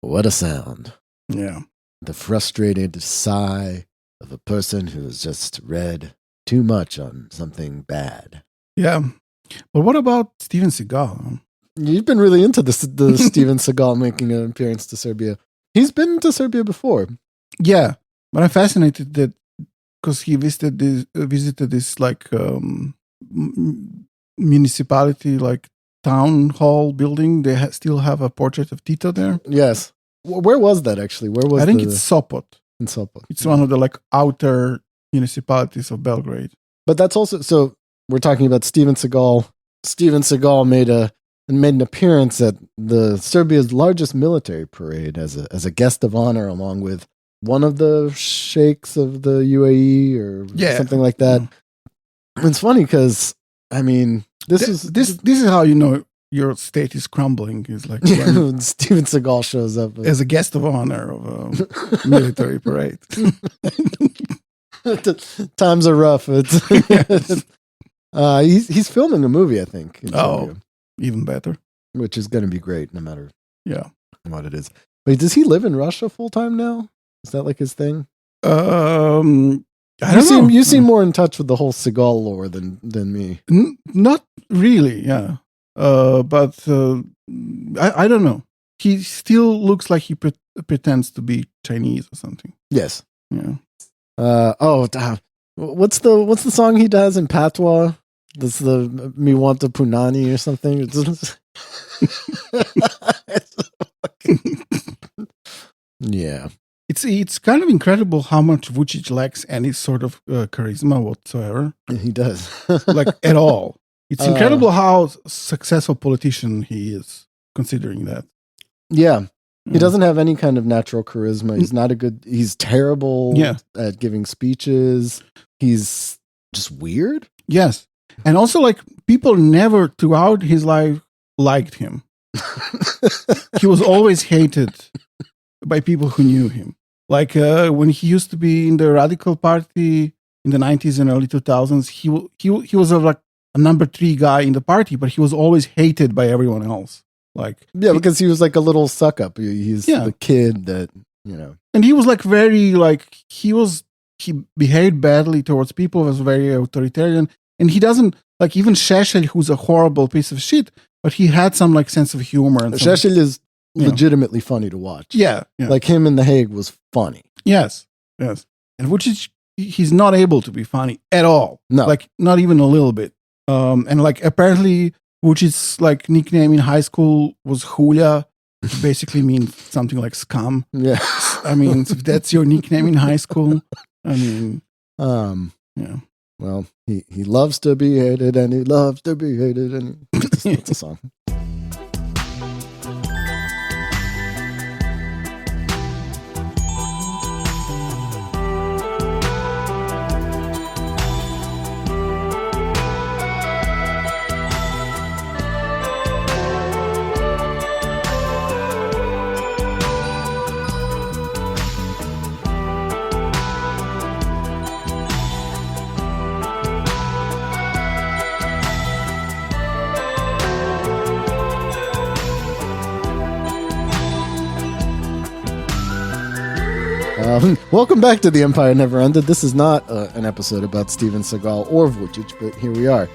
What a sound. Yeah. The frustrated sigh of a person who has just read too much on something bad. Yeah. But what about Steven Seagal? You've been really into the Steven Seagal making an appearance to Serbia. He's been to Serbia before. Yeah. But I'm fascinated that because he visited this like municipality, like town hall building. They still have a portrait of Tito there. Yes. Where was that actually? Where was I think it's Sopot. In Sopot. It's one of the like outer municipalities of Belgrade. But that's also, so we're talking about Steven Seagal. Steven Seagal made an appearance at the Serbia's largest military parade as a guest of honor, along with one of the sheikhs of the UAE or something like that. It's funny because I mean this is how you know your state is crumbling. Is like when Steven Seagal shows up as a guest of honor of a military parade. Times are rough. He's filming a movie, I think. Oh, even better. Which is going to be great, no matter what it is. Wait, does he live in Russia full time now? Is that like his thing? I don't know. You seem more in touch with the whole Seagal lore than me. Not really, yeah. But I don't know. He still looks like he pretends to be Chinese or something. Yes. Yeah. What's the song he does in Patois? That's the Mi Wanta Punani or something. Yeah. It's kind of incredible how much Vučić lacks any sort of charisma whatsoever. He does. Like at all. It's incredible how successful politician he is, considering that. Yeah. He doesn't have any kind of natural charisma. He's terrible at giving speeches. He's just weird. Yes. And also, like, people never throughout his life liked him. He was always hated by people who knew him. Like, when he used to be in the Radical Party in the 90s and early 2000s, he was like a number 3 guy in the party, but he was always hated by everyone else. Like, because he was like a little suck up. He's the kid that, and he was like very like he behaved badly towards people, was very authoritarian, and he doesn't like even Šešelj, who's a horrible piece of shit, but he had some like sense of humor. And Šešelj is legitimately funny to watch. Yeah, like him in The Hague was funny. Yes, and he's not able to be funny at all. No, like not even a little bit. And like apparently Vučić's like nickname in high school was Hulja, which basically means something like scum. Yeah. I mean, if that's your nickname in high school, I mean, yeah. Well, he loves to be hated, and he loves to be hated, and it's a song. Welcome back to The Empire Never Ended. This is not an episode about Steven Seagal or Vučić, but here we are.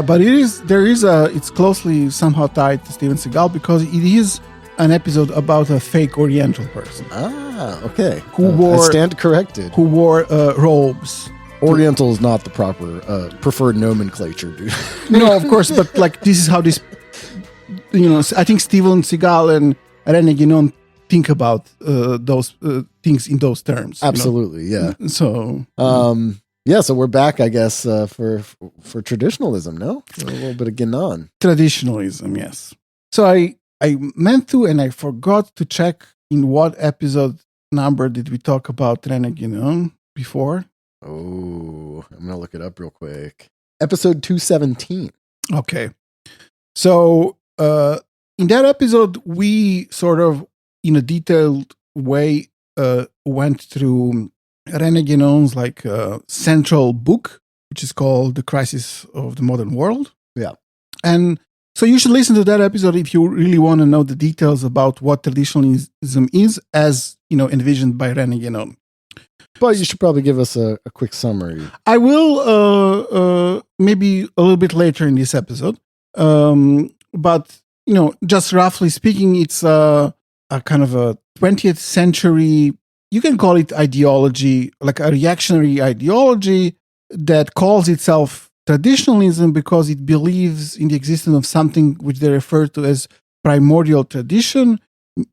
But it's closely somehow tied to Steven Seagal because it is an episode about a fake Oriental person. Ah, okay. I stand corrected. Who wore robes. Oriental is not the proper preferred nomenclature, dude. No, of course, but like this is how this, I think Steven Seagal and Rene Guenon think about those things in those terms. Absolutely, yeah. So, so we're back, I guess, for traditionalism. No, a little bit of Guénon. Traditionalism, yes. So I meant to, and I forgot to check in what episode number did we talk about Rene Guenon before. Oh, I'm gonna look it up real quick. Episode 217. Okay, so in that episode, we sort of, in a detailed way, went through Rene Guénon's like central book, which is called The Crisis of the Modern World. Yeah. And so you should listen to that episode if you really want to know the details about what traditionalism is, as envisioned by Rene Guenon. But you should probably give us a quick summary. I will maybe a little bit later in this episode. But just roughly speaking, it's a kind of a 20th century, you can call it ideology, like a reactionary ideology that calls itself traditionalism because it believes in the existence of something which they refer to as primordial tradition,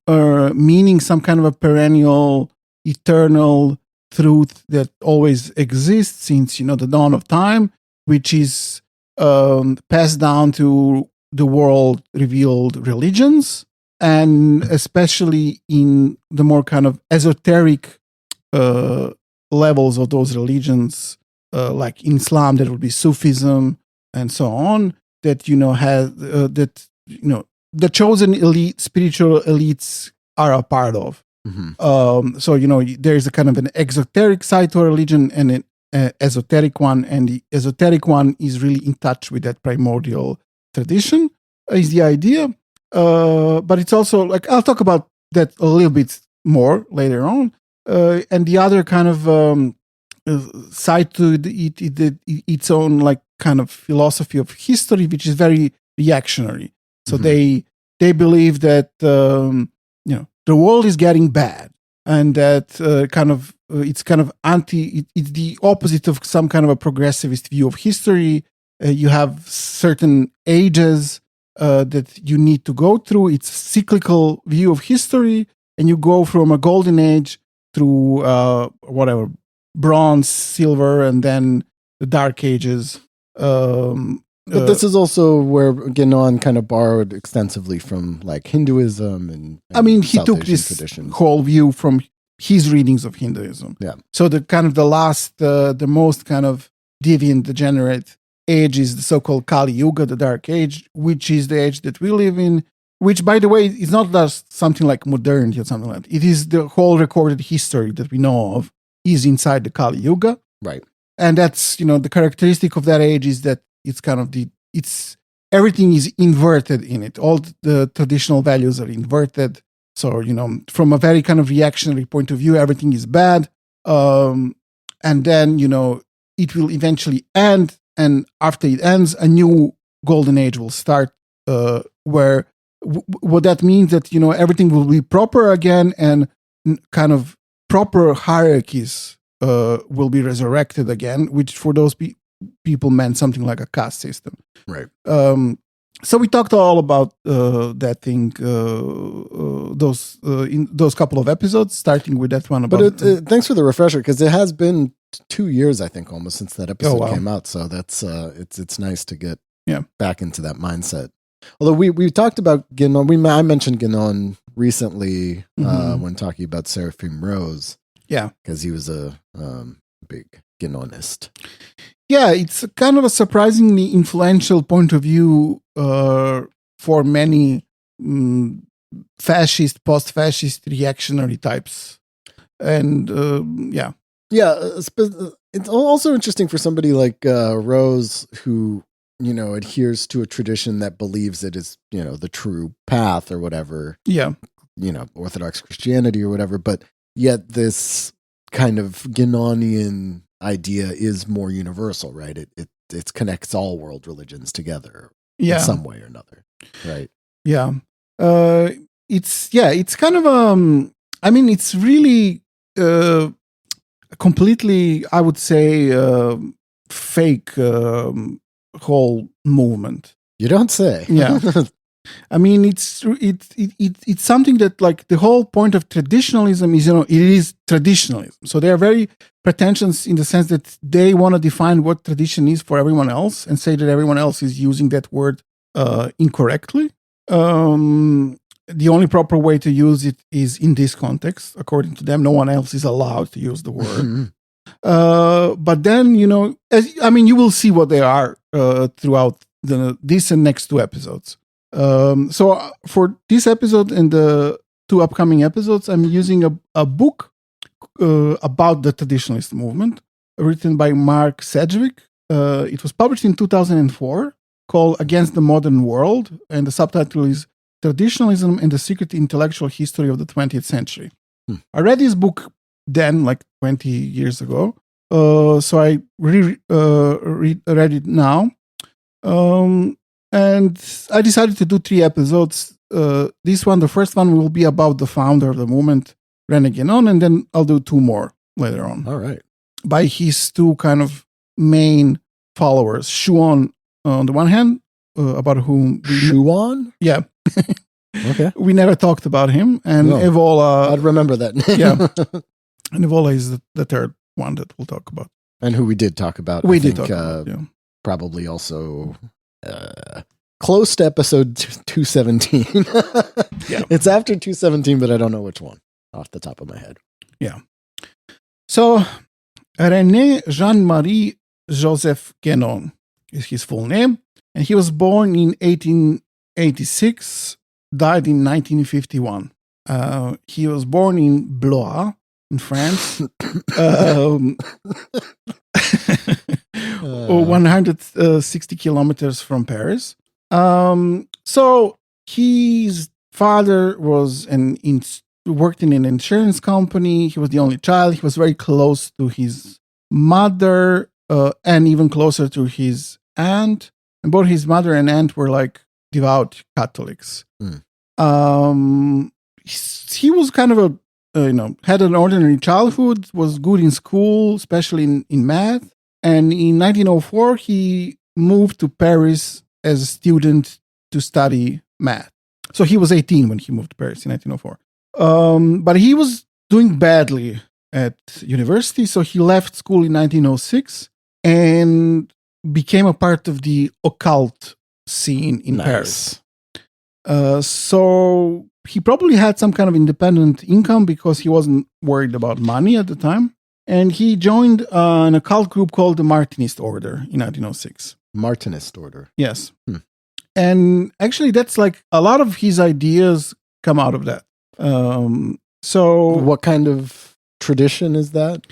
meaning some kind of a perennial, eternal truth that always exists since the dawn of time, which is passed down to the world revealed religions, and especially in the more kind of esoteric levels of those religions, like in Islam, that would be Sufism and so on, that has that the chosen elite, spiritual elites are a part of. Mm-hmm. So there's a kind of an exoteric side to a religion and an esoteric one, and the esoteric one is really in touch with that primordial tradition, is the idea. But it's also like, I'll talk about that a little bit more later on. And the other kind of side to its own like kind of philosophy of history, which is very reactionary. So they believe that the world is getting bad, and that it's kind of it's the opposite of some kind of a progressivist view of history. You have certain ages that you need to go through. It's a cyclical view of history, and you go from a golden age through whatever, bronze, silver, and then the dark ages. But this is also where Guénon kind of borrowed extensively from like Hinduism and I mean, he South took Asian this traditions. whole view from his readings of Hinduism. Yeah. So the kind of the most kind of deviant, degenerate age is the so-called Kali Yuga, the Dark Age, which is the age that we live in. Which, by the way, is not just something like modernity or something like that. It is the whole recorded history that we know of is inside the Kali Yuga. Right. And that's, the characteristic of that age is that it's kind of everything is inverted in it. All the traditional values are inverted. So, from a very kind of reactionary point of view, everything is bad. And then, it will eventually end. And after it ends, a new golden age will start, where what that means that, everything will be proper again, and kind of proper hierarchies will be resurrected again, which for those people meant something like a caste system. Right. So we talked all about that thing, in those couple of episodes, starting with that one about. But thanks for the refresher, because it has been 2 years, I think, almost since that episode came out. So that's it's nice to get back into that mindset. Although we talked about Guénon, I mentioned Guénon recently when talking about Seraphim Rose. Yeah, because he was a big Guénonist. Yeah, it's kind of a surprisingly influential point of view for many fascist, post-fascist, reactionary types. And yeah. It's also interesting for somebody like Rose, who adheres to a tradition that believes it is the true path or whatever. Yeah. Orthodox Christianity or whatever, but yet this kind of Guénonian idea is more universal, right? It connects all world religions together in some way or another, right? Yeah. It's kind of it's really completely, I would say, fake whole movement. You don't say. Yeah. I mean, it's something that, like, the whole point of traditionalism is, it is traditionalism. So they are very pretentious in the sense that they want to define what tradition is for everyone else and say that everyone else is using that word incorrectly. The only proper way to use it is in this context. According to them, no one else is allowed to use the word. But then, you will see what they are throughout this and next two episodes. So for this episode and the two upcoming episodes, I'm using a book about the traditionalist movement written by Mark Sedgwick. It was published in 2004. called Against the Modern World, and the subtitle is Traditionalism and the Secret Intellectual History of the 20th Century. I read this book then, like 20 years ago, so I read it now. And I decided to do 3 episodes. The first one will be about the founder of the movement, Rene Guenon, and then I'll do 2 more later on. All right. By his 2 kind of main followers, Schuon on the one hand, about whom... Schuon? Yeah. Okay. We never talked about him. And Evola... I'd remember that name. Yeah. And Evola is the third one that we'll talk about. And who we did talk about. We did talk about, yeah. Probably also close to episode 217. Yeah. It's after 217, but I don't know which one off the top of my head. Yeah. So, René Jean-Marie Joseph Guénon is his full name. And he was born in 1886, died in 1951. He was born in Blois, in France. 160 kilometers from Paris. So his father was worked in an insurance company. He was the only child. He was very close to his mother and even closer to his aunt. And both his mother and aunt were like devout Catholics. He was kind of had an ordinary childhood, was good in school, especially in math. And in 1904, he moved to Paris as a student to study math. So he was 18 when he moved to Paris in 1904. But he was doing badly at university, so he left school in 1906 and became a part of the occult scene in Paris. So he probably had some kind of independent income because he wasn't worried about money at the time. And he joined an occult group called the Martinist Order in 1906. Martinist Order. Yes. And actually, that's like a lot of his ideas come out of that. So what kind of tradition is that?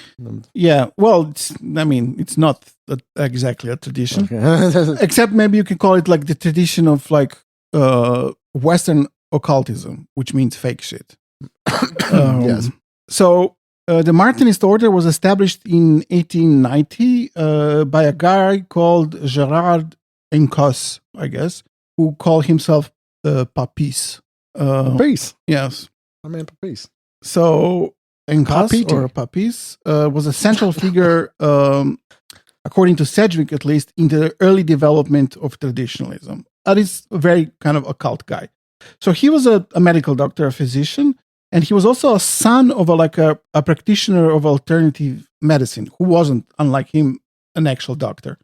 Yeah, well, it's not exactly a tradition. Okay. Except maybe you can call it like the tradition of like Western occultism, which means fake shit. Yes. So the Martinist Order was established in 1890 by a guy called Gérard Encos, I guess, who called himself Papis. Papis? Yes. I mean, Papis. So Encos or Papis was a central figure, according to Sedgwick at least, in the early development of traditionalism. That is a very kind of occult guy. So he was a medical doctor, a physician, and he was also a son of a practitioner of alternative medicine who wasn't, unlike him, an actual doctor.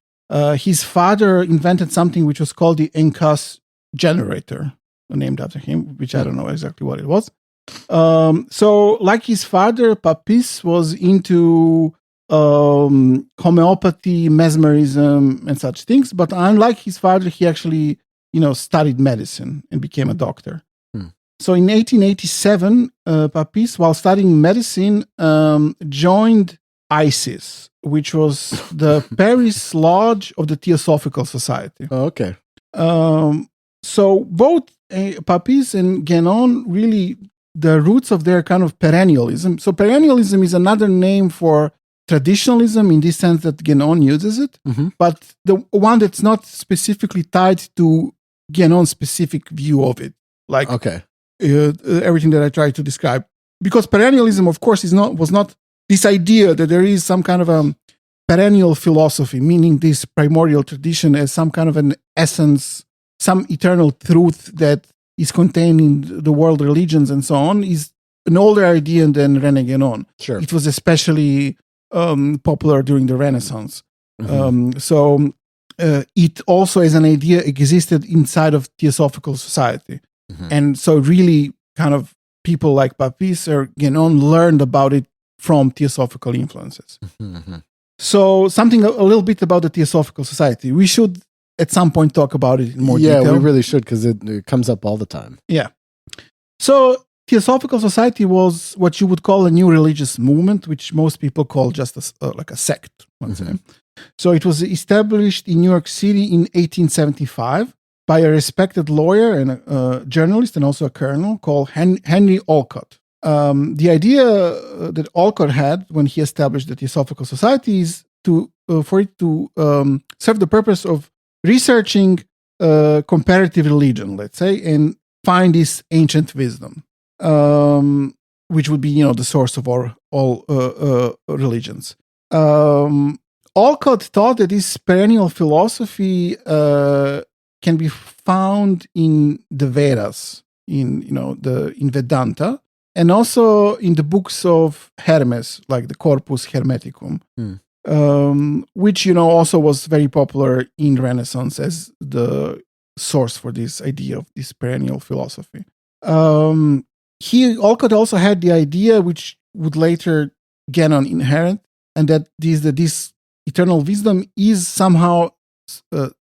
His father invented something which was called the Encos generator, named after him, which I don't know exactly what it was. So, like his father, Papis was into homeopathy, mesmerism, and such things. But unlike his father, he actually, studied medicine and became a doctor. So in 1887, Papis, while studying medicine, joined ISIS, which was the Paris Lodge of the Theosophical Society. Oh, okay. So both Papis and Guénon really, the roots of their kind of perennialism. So perennialism is another name for traditionalism in this sense that Guénon uses it, but the one that's not specifically tied to Guénon's specific view of it. Like everything that I tried to describe. Because perennialism, of course, was not this idea that there is some kind of a perennial philosophy, meaning this primordial tradition as some kind of an essence, some eternal truth that is contained in the world religions and so on, is an older idea than Rene Guenon. Sure. It was especially popular during the Renaissance. So it also as an idea existed inside of Theosophical Society. And so really kind of people like Papis or Guénon learned about it from Theosophical influences. So something a little bit about the Theosophical Society. We should at some point talk about it in more detail. Yeah, we really should because it comes up all the time. Yeah. So Theosophical Society was what you would call a new religious movement, which most people call just like a sect. So it was established in New York City in 1875 by a respected lawyer and a journalist and also a colonel called Henry Olcott. The idea that Olcott had when he established the Theosophical Society is for it to serve the purpose of researching comparative religion, let's say, and find this ancient wisdom, which would be, the source of all religions. Olcott thought that this perennial philosophy can be found in the Vedas, in Vedanta, and also in the books of Hermes, like the Corpus Hermeticum, which also was very popular in Renaissance as the source for this idea of this perennial philosophy. Olcott also had the idea, which would later Guénon inherit, and that this eternal wisdom is somehow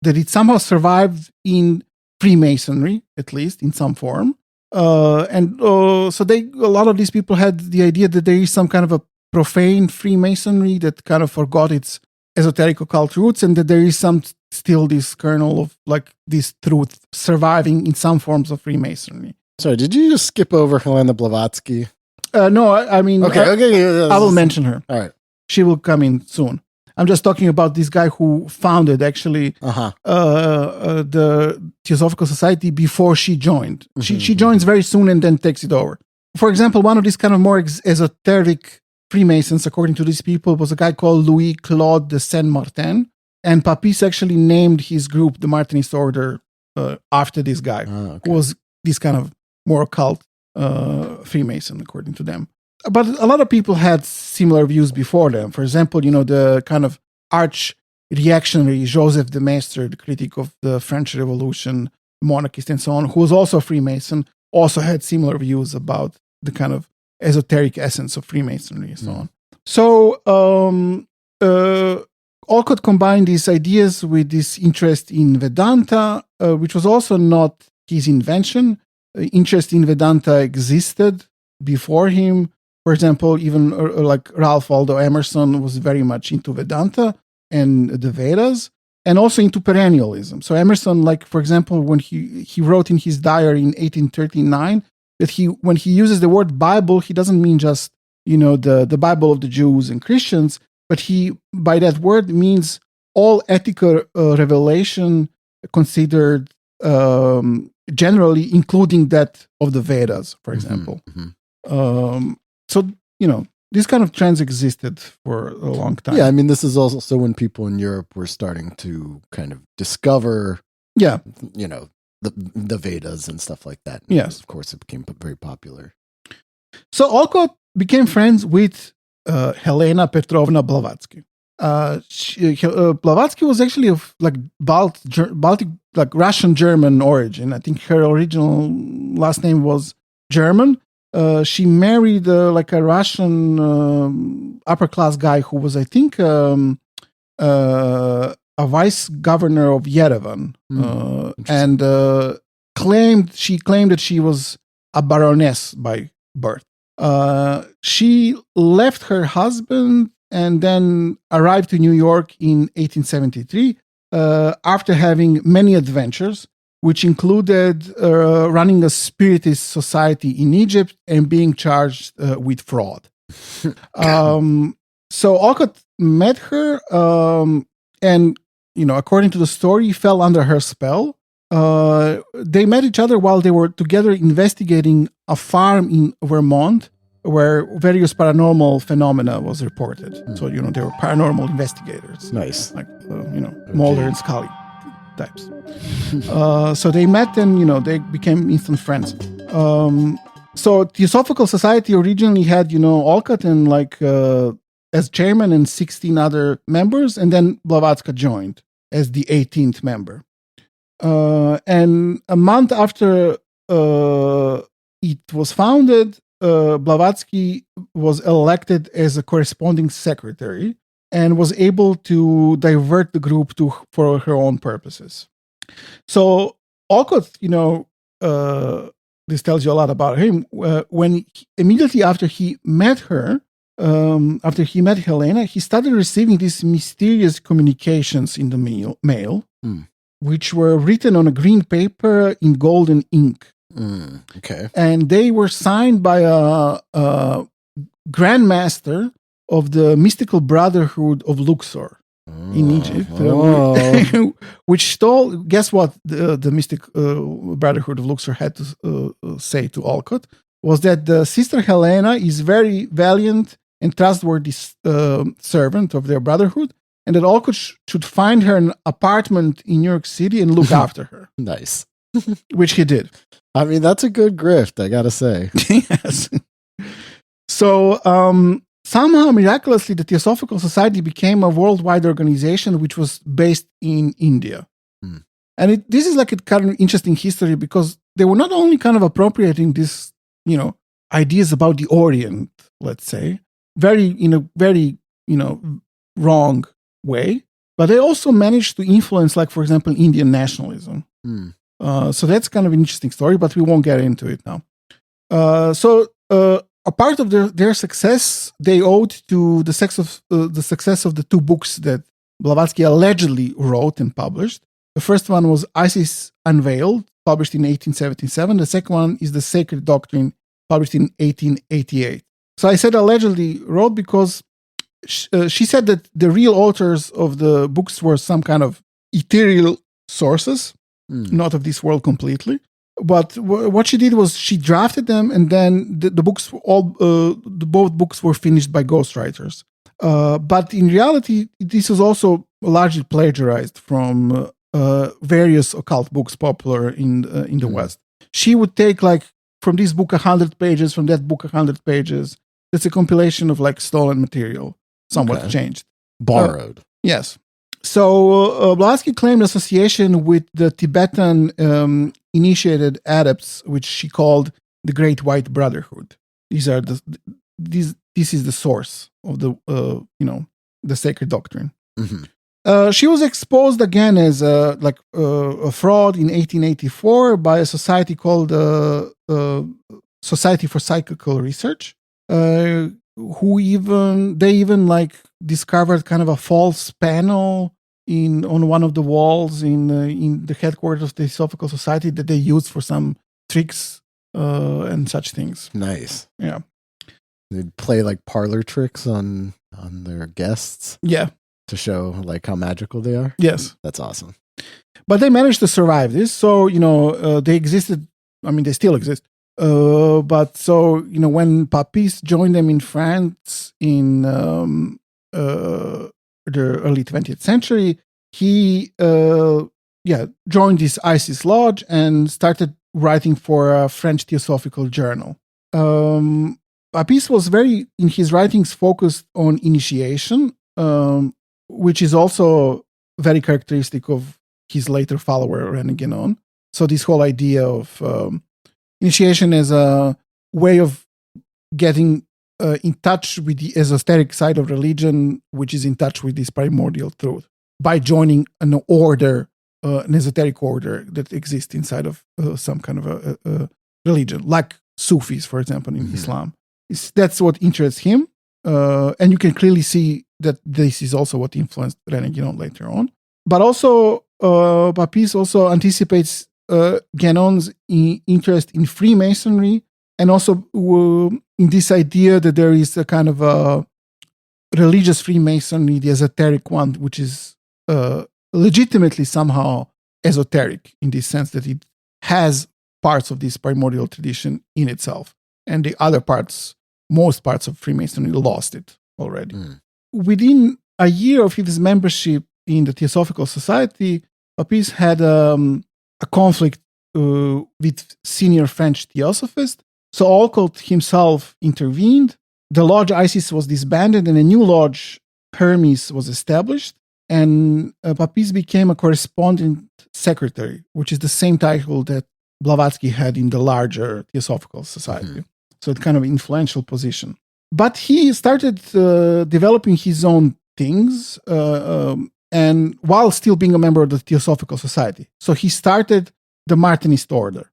that it somehow survived in Freemasonry, at least in some form. So a lot of these people had the idea that there is some kind of a profane Freemasonry that kind of forgot its esoteric occult roots, and that there is still this kernel of like this truth surviving in some forms of Freemasonry. Sorry, did you just skip over Helena Blavatsky? No, I mean, okay. I will mention her. All right. She will come in soon. I'm just talking about this guy who founded actually the Theosophical Society before she joined. She joins very soon and then takes it over. For example, one of these kind of more esoteric Freemasons, according to these people, was a guy called Louis Claude de Saint-Martin. And Papis actually named his group, the Martinist Order, after this guy, who was this kind of more occult Freemason, according to them. But a lot of people had similar views before them. For example, the kind of arch-reactionary Joseph de Maistre, the critic of the French Revolution, monarchist and so on, who was also a Freemason, also had similar views about the kind of esoteric essence of Freemasonry and so on. So Olcott combined these ideas with this interest in Vedanta, which was also not his invention. Interest in Vedanta existed before him. For example, even like Ralph Waldo Emerson was very much into Vedanta and the Vedas, and also into perennialism. So Emerson, like, for example, when he wrote in his diary in 1839 that when he uses the word Bible, he doesn't mean just, the Bible of the Jews and Christians, but he, by that word, means all ethical revelation considered generally, including that of the Vedas, for example. So, these kind of trends existed for a long time. Yeah, I mean, this is also when people in Europe were starting to kind of discover, the Vedas and stuff like that. And yes. Of course, it became very popular. So Olcott became friends with Helena Petrovna Blavatsky. Blavatsky was actually of like Baltic, like Russian-German origin. I think her original last name was German. She married like a Russian upper-class guy who was, I think, a vice governor of Yerevan, and she claimed that she was a baroness by birth. She left her husband and then arrived to New York in 1873 after having many adventures, which included running a spiritist society in Egypt and being charged with fraud. So Olcott met her and, according to the story, fell under her spell. They met each other while they were together investigating a farm in Vermont where various paranormal phenomena was reported. So, they were paranormal investigators. Nice. Like, Mulder and Scully types. So they met and, they became instant friends. So Theosophical Society originally had, Olcott and as chairman and 16 other members, and then Blavatsky joined as the 18th member. And a month after it was founded, Blavatsky was elected as a corresponding secretary and was able to divert the group for her own purposes. So Olcott, this tells you a lot about him. Immediately after he met her, after he met Helena, he started receiving these mysterious communications in the mail which were written on a green paper in golden ink. Okay. And they were signed by a grandmaster of the mystical brotherhood of Luxor in Egypt, which told, guess what the mystic brotherhood of Luxor had to say to Olcott, was that the sister Helena is very valiant and trustworthy servant of their brotherhood, and that Olcott should find her an apartment in New York City and look after her. Nice. Which he did. I mean, that's a good grift, I gotta say. Yes. So, somehow, miraculously, the Theosophical Society became a worldwide organization which was based in India. And this is like a kind of interesting history because they were not only kind of appropriating this, ideas about the Orient, let's say, in a very, wrong way, but they also managed to influence, like, for example, Indian nationalism. So that's kind of an interesting story, but we won't get into it now. A part of their success they owed to the success of the two books that Blavatsky allegedly wrote and published. The first one was Isis Unveiled, published in 1877. The second one is The Sacred Doctrine, published in 1888. So I said allegedly wrote because she said that the real authors of the books were some kind of ethereal sources, not of this world completely. But what she did was she drafted them, and then the books, both books were finished by ghostwriters. But in reality, this was also largely plagiarized from various occult books popular in the West. She would take, like, from this book 100 pages, from that book 100 pages. It's a compilation of, like, stolen material, somewhat changed. Borrowed. Yes. So Blavatsky claimed association with the Tibetan initiated adepts, which she called the Great White Brotherhood. This is the source of the sacred doctrine. She was exposed again as a fraud in 1884 by a society called Society for Psychical Research, who even discovered kind of a false panel on one of the walls in the headquarters of the Theosophical Society that they used for some tricks and such things. Nice. Yeah. They'd play like parlor tricks on their guests. Yeah. To show like how magical they are. Yes. That's awesome. But they managed to survive this. So, they existed. I mean, they still exist. But so, when Papis joined them in France in the early 20th century, he joined this Isis Lodge and started writing for a French Theosophical journal. Papis was in his writings focused on initiation, which is also very characteristic of his later follower, Rene Guenon. So this whole idea of initiation as a way of getting in touch with the esoteric side of religion, which is in touch with this primordial truth, by joining an order, an esoteric order that exists inside of some kind of a religion, like Sufis, for example, in Islam. That's what interests him. And you can clearly see that this is also what influenced Rene Guenon later on. But also, Papis also anticipates Guénon's interest in Freemasonry, and also in this idea that there is a kind of a religious Freemasonry, the esoteric one, which is legitimately somehow esoteric in the sense that it has parts of this primordial tradition in itself, and the other parts, most parts of Freemasonry, lost it already. Within a year of his membership in the Theosophical Society, Papis had a conflict with senior French theosophists. So Occult himself intervened. The lodge Isis was disbanded, and a new lodge, Hermes, was established. And Papis became a correspondent secretary, which is the same title that Blavatsky had in the larger Theosophical Society. So it's kind of influential position. But he started developing his own things, and while still being a member of the Theosophical Society. So he started the Martinist order.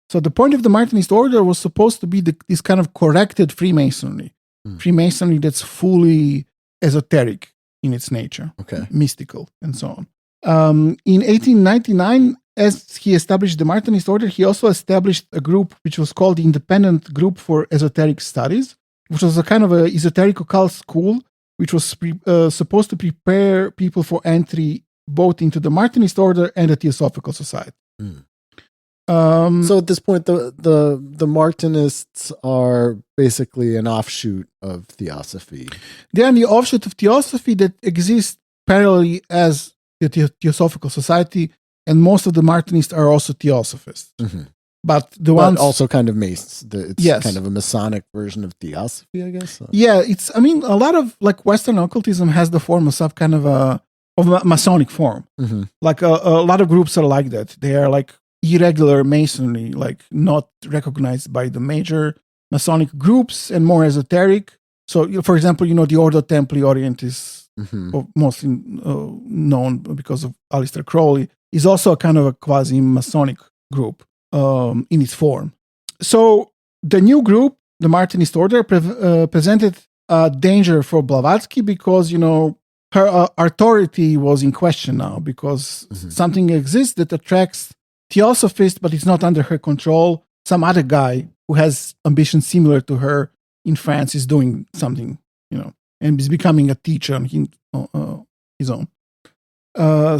So the point of the Martinist order was supposed to be this kind of corrected Freemasonry, Freemasonry that's fully esoteric in its nature, mystical, and so on. In 1899, as he established the Martinist order, he also established a group which was called the Independent Group for Esoteric Studies, which was a kind of an esoteric occult school, which was supposed to prepare people for entry both into the Martinist order and the Theosophical Society. So at this point, the Martinists are basically an offshoot of Theosophy. They are the offshoot of Theosophy that exists parallelly as the Theosophical Society, and most of the Martinists are also Theosophists. But ones also kind of kind of a Masonic version of Theosophy, I guess. Yeah, a lot of like Western occultism has the form of some kind of a Masonic form. Like a lot of groups are like that. They are like irregular masonry, like not recognized by the major Masonic groups and more esoteric. So, for example, the Ordo Templi Orientis, mostly known because of Aleister Crowley, is also a kind of a quasi-Masonic group in its form. So the new group, the Martinist order, presented a danger for Blavatsky because, her authority was in question now because something exists that attracts Theosophists, but it's not under her control. Some other guy who has ambitions similar to her in France is doing something, and is becoming a teacher on his own.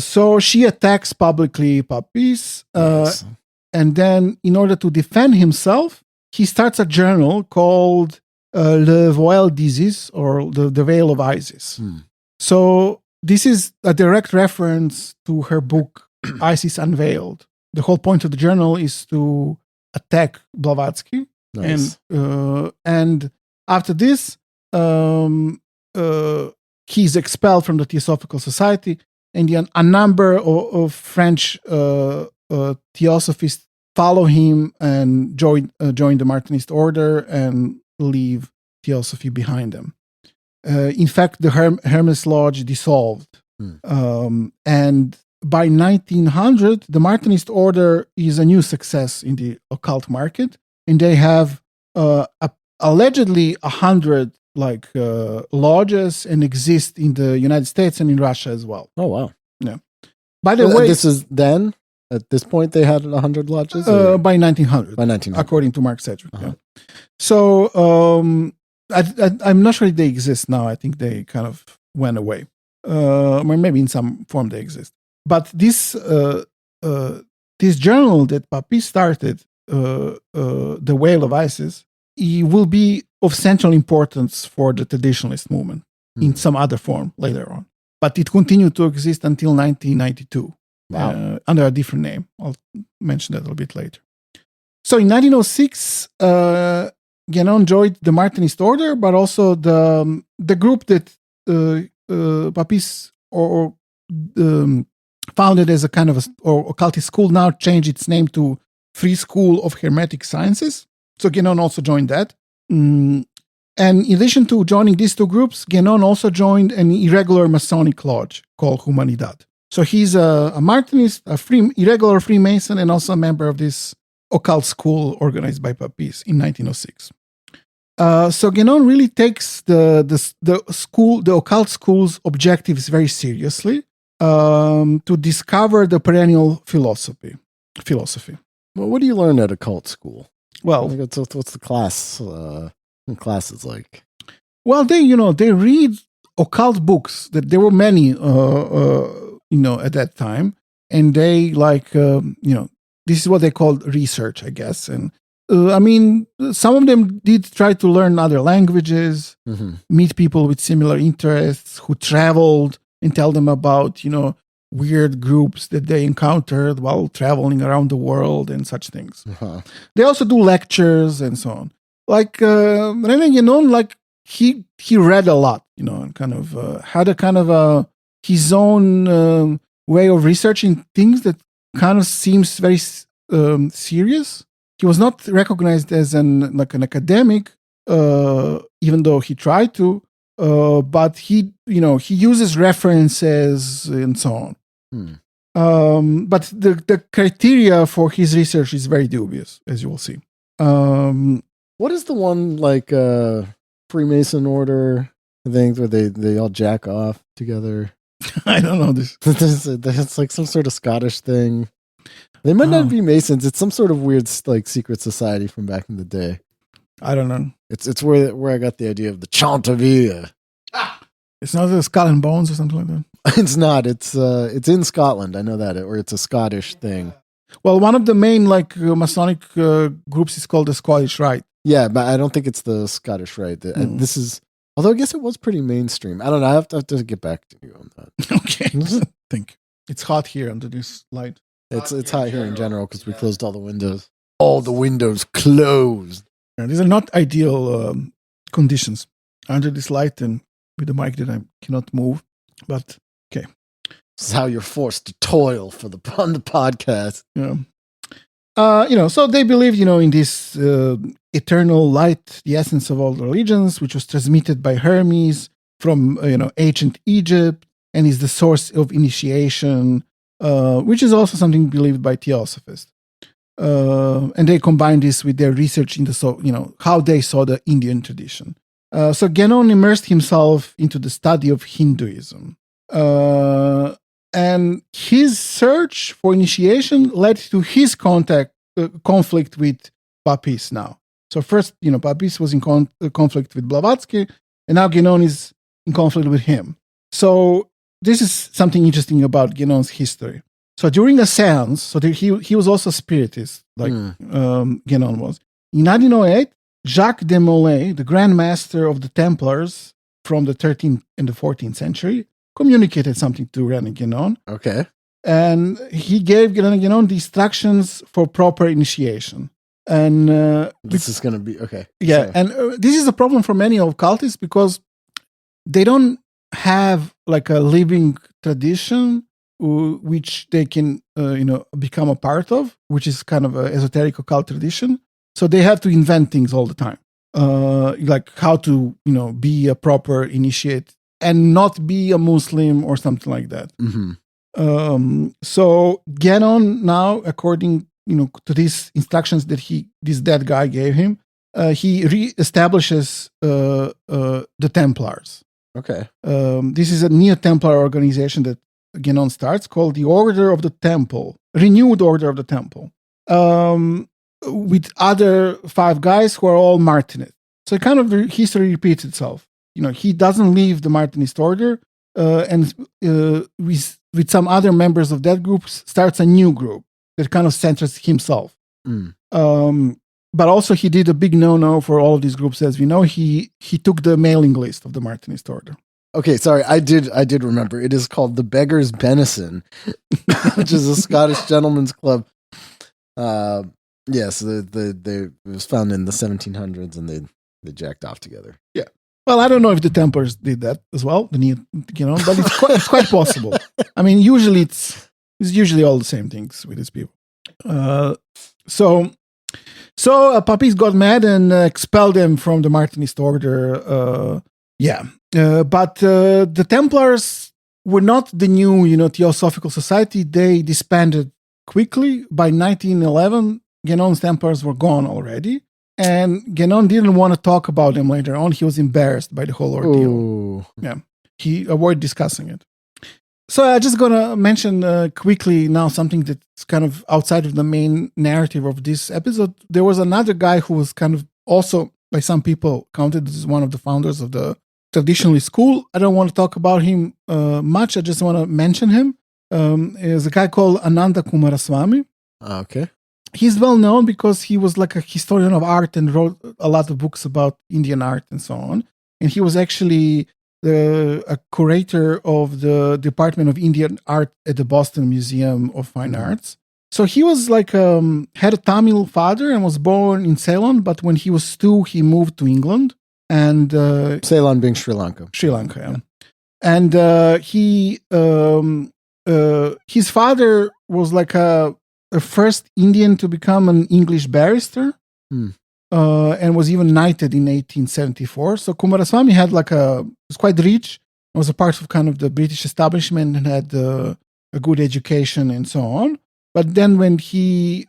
So she attacks publicly Papis, and then in order to defend himself, he starts a journal called Le Voile d'Isis, or the Veil of Isis. So this is a direct reference to her book, Isis Unveiled. The whole point of the journal is to attack Blavatsky. Nice. And after this, he's expelled from the Theosophical Society, and a number of French Theosophists follow him and join the Martinist order and leave Theosophy behind them. In fact, the Hermes Lodge dissolved. And by 1900, the Martinist order is a new success in the occult market, and they have allegedly 100 lodges and exist in the United States and in Russia as well. Oh, wow. Yeah. By the way, this is then? At this point, they had 100 lodges? By 1900. By 1900. According to Mark Sedgwick. Yeah. So I'm not sure if they exist now. I think they kind of went away. Or maybe in some form they exist. But this journal that Papis started, The Veil of Isis, it will be of central importance for the traditionalist movement in some other form later on. But it continued to exist until 1992 under a different name. I'll mention that a little bit later. So in 1906, Guénon joined the Martinist order, but also the group that Papis founded as a kind of occultist school now changed its name to Free School of Hermetic Sciences. So Guénon also joined that. And in addition to joining these two groups, Guénon also joined an irregular Masonic lodge called Humanidad. So he's a Martinist, irregular Freemason, and also a member of this occult school organized by Papis in 1906. So Guénon really takes the occult school's objectives very seriously to discover the perennial philosophy. Well, what do you learn at occult school? Well, what's the classes like? Well, they read occult books. That there were many, at that time, and they this is what they called research, I guess. And some of them did try to learn other languages, meet people with similar interests who traveled and tell them about, weird groups that they encountered while traveling around the world and such things. They also do lectures and so on. Like Rene Guenon, he read a lot, and kind of had a kind of his own way of researching things that kind of seems very serious. He was not recognized as an academic, even though he tried to. But he uses references and so on. But the criteria for his research is very dubious, as you will see. What is the one for Freemason order, I think, where they all jack off together. I don't know this. It's like some sort of Scottish thing. They might not be Masons. It's some sort of weird like secret society from back in the day. I don't know. It's where I got the idea of the Chantavia. It's not the Skull and Bones or something like that. It's not. It's in Scotland. I know that, or it's a Scottish thing. Well, one of the main Masonic groups is called the Scottish Rite. Yeah, but I don't think it's the Scottish Rite. This is, although I guess it was pretty mainstream. I don't know. I have to get back to you on that. Okay. Think it's hot here under this light. It's hot here in general because we closed all the windows. All the windows closed. Yeah, these are not ideal conditions under this light and with the mic that I cannot move. But okay, this is how you're forced to toil on the podcast. Yeah. So they believed, in this eternal light, the essence of all the religions, which was transmitted by Hermes from, ancient Egypt, and is the source of initiation, which is also something believed by Theosophists. And they combined this with their research into, how they saw the Indian tradition. So Guénon immersed himself into the study of Hinduism. And his search for initiation led to his conflict with Papis now. So first, Papis was in conflict with Blavatsky, and now Guénon is in conflict with him. So this is something interesting about Guénon's history. So during a seance, so he was also a spiritist, like Guénon was. In 1908, Jacques de Molay, the Grand Master of the Templars from the 13th and the 14th century, communicated something to Rene Guenon. Okay. And he gave Rene Guenon the instructions for proper initiation. And this is going to be, okay. Yeah, and this is a problem for many occultists because they don't have like a living tradition which they can, become a part of, which is kind of an esoteric occult tradition. So they have to invent things all the time, like how to, be a proper initiate and not be a Muslim or something like that. Mm-hmm. So Guénon now, according to these instructions that this dead guy gave him, he reestablishes the Templars. Okay. This is a neo-Templar organization that Guénon starts called the Order of the Temple, Renewed Order of the Temple. With other 5 guys who are all Martinists. So kind of the history repeats itself. He doesn't leave the Martinist order, and with some other members of that group starts a new group that kind of centers himself. But also he did a big no-no for all of these groups, as we know. He took the mailing list of the Martinist order. Okay, sorry, I did remember. It is called the Beggar's Benison, which is a Scottish gentleman's club. Yes, it was founded in the 1700s, and they jacked off together. Yeah. Well, I don't know if the Templars did that as well, but it's quite possible. I mean, usually it's usually all the same things with these people. So Papis got mad and expelled them from the Martinist order. But the Templars were not the new, Theosophical Society. They disbanded quickly. By 1911, Guénon's Templars were gone already. And Guénon didn't want to talk about them later on. He was embarrassed by the whole ordeal. Ooh. Yeah. He avoided discussing it. So I'm just going to mention quickly now something that's kind of outside of the main narrative of this episode. There was another guy who was kind of also, by some people, counted as one of the founders of the Traditionalist school. I don't want to talk about him much. I just want to mention him. Is a guy called Ananda Coomaraswamy. Okay. He's well known because he was like a historian of art and wrote a lot of books about Indian art and so on. And he was actually a curator of the Department of Indian Art at the Boston Museum of Fine Arts. So he was like had a Tamil father and was born in Ceylon, but when he was 2, he moved to England. And Ceylon being Sri Lanka. Sri Lanka, yeah. And his father was like a first Indian to become an English barrister, and was even knighted in 1874. So Coomaraswamy had was quite rich, was a part of kind of the British establishment and had a good education and so on. But then when he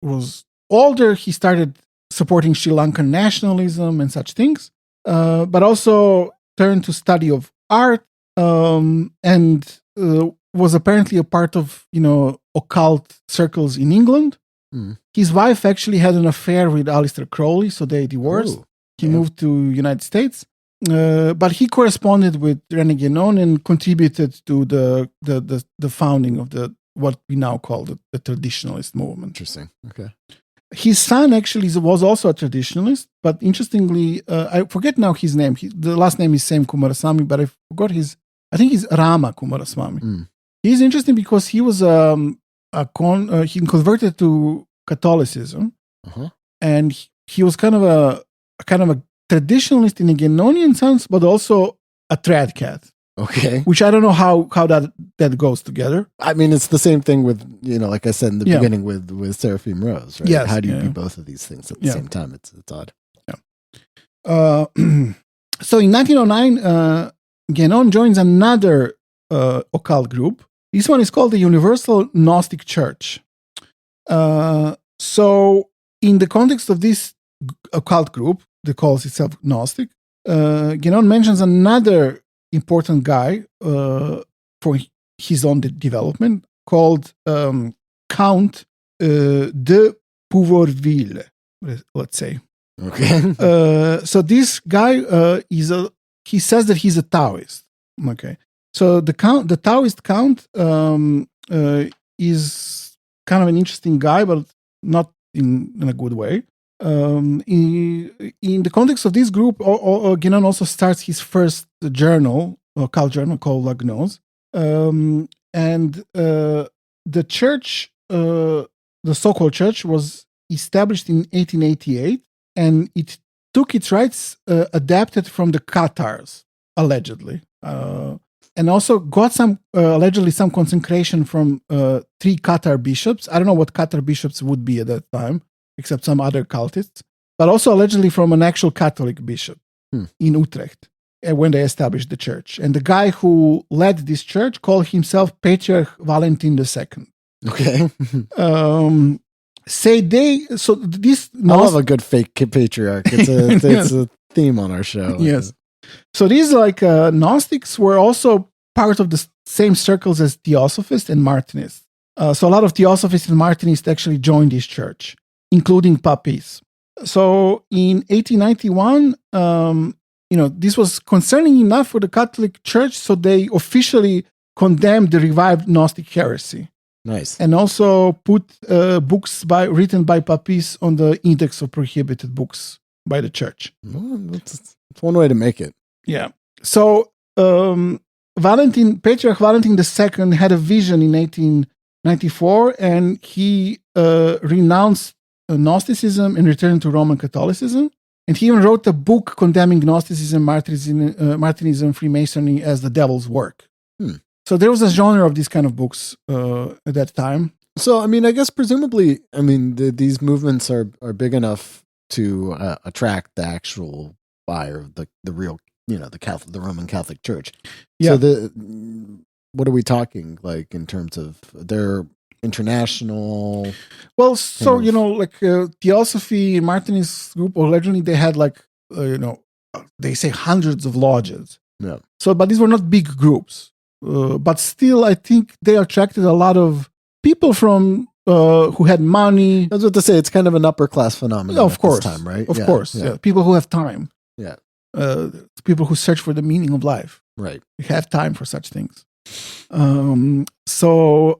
was older, he started supporting Sri Lankan nationalism and such things, but also turned to study of art, and was apparently a part of, occult circles in England. His wife actually had an affair with Aleister Crowley, so they divorced. He moved to United States, but he corresponded with Rene Guenon and contributed to the founding of what we now call the Traditionalist movement. Interesting. Okay. His son actually was also a Traditionalist, but interestingly, I forget now his name. The last name is Sam Kumarasamy, but I forgot I think he's Rama Kumarasamy. He's interesting because he was he converted to Catholicism, and he was kind of a traditionalist in a Guénonian sense, but also a trad cat. Okay. Which I don't know how that goes together. I mean, it's the same thing with, like I said in the beginning with Seraphim Rose, right? Yes, how do you do both of these things at the same time? It's odd. Yeah. So in 1909, Guénon joins another occult group. This one is called the Universal Gnostic Church. So in the context of this occult group that calls itself Gnostic, Guénon mentions another important guy for his own development called Count de Pouvoirville, let's say. Okay. So this guy he says that he's a Taoist. Okay. So the Tauist Count is kind of an interesting guy, but not in a good way. In the context of this group, Guénon also starts his first occult journal called La Gnose. And the church, the so-called church, was established in 1888, and it took its rights adapted from the Cathars, allegedly. And also got allegedly some consecration from 3 Cathar bishops. I don't know what Cathar bishops would be at that time, except some other cultists, but also allegedly from an actual Catholic bishop in Utrecht when they established the church. And the guy who led this church called himself Patriarch Valentin II. Okay. I love a good fake patriarch. It's a theme on our show. Yes. So these Gnostics were also part of the same circles as Theosophists and Martinists. So a lot of Theosophists and Martinists actually joined this church, including Papis. So in 1891, this was concerning enough for the Catholic Church, so they officially condemned the revived Gnostic heresy. Nice. And also put books written by Papis on the index of prohibited books by the church. Well, that's one way to make it. Yeah. So Patriarch Valentin II had a vision in 1894, and he renounced Gnosticism and returned to Roman Catholicism. And he even wrote a book condemning Gnosticism, Martinism, Freemasonry as the devil's work. So there was a genre of these kind of books at that time. So, I mean, I guess presumably, these movements are big enough to attract the actual buyer, the real, the Roman Catholic Church. Yeah. So what are we talking like in terms of their international? Well, so Theosophy Martinist group, allegedly they had they say hundreds of lodges. Yeah. So, but these were not big groups. But still, I think they attracted a lot of people from who had money. I was about to say it's kind of an upper class phenomenon. Of course, this time, right? Of course, yeah. People who have time. Yeah. People who search for the meaning of life. Right. They have time for such things. Yeah. So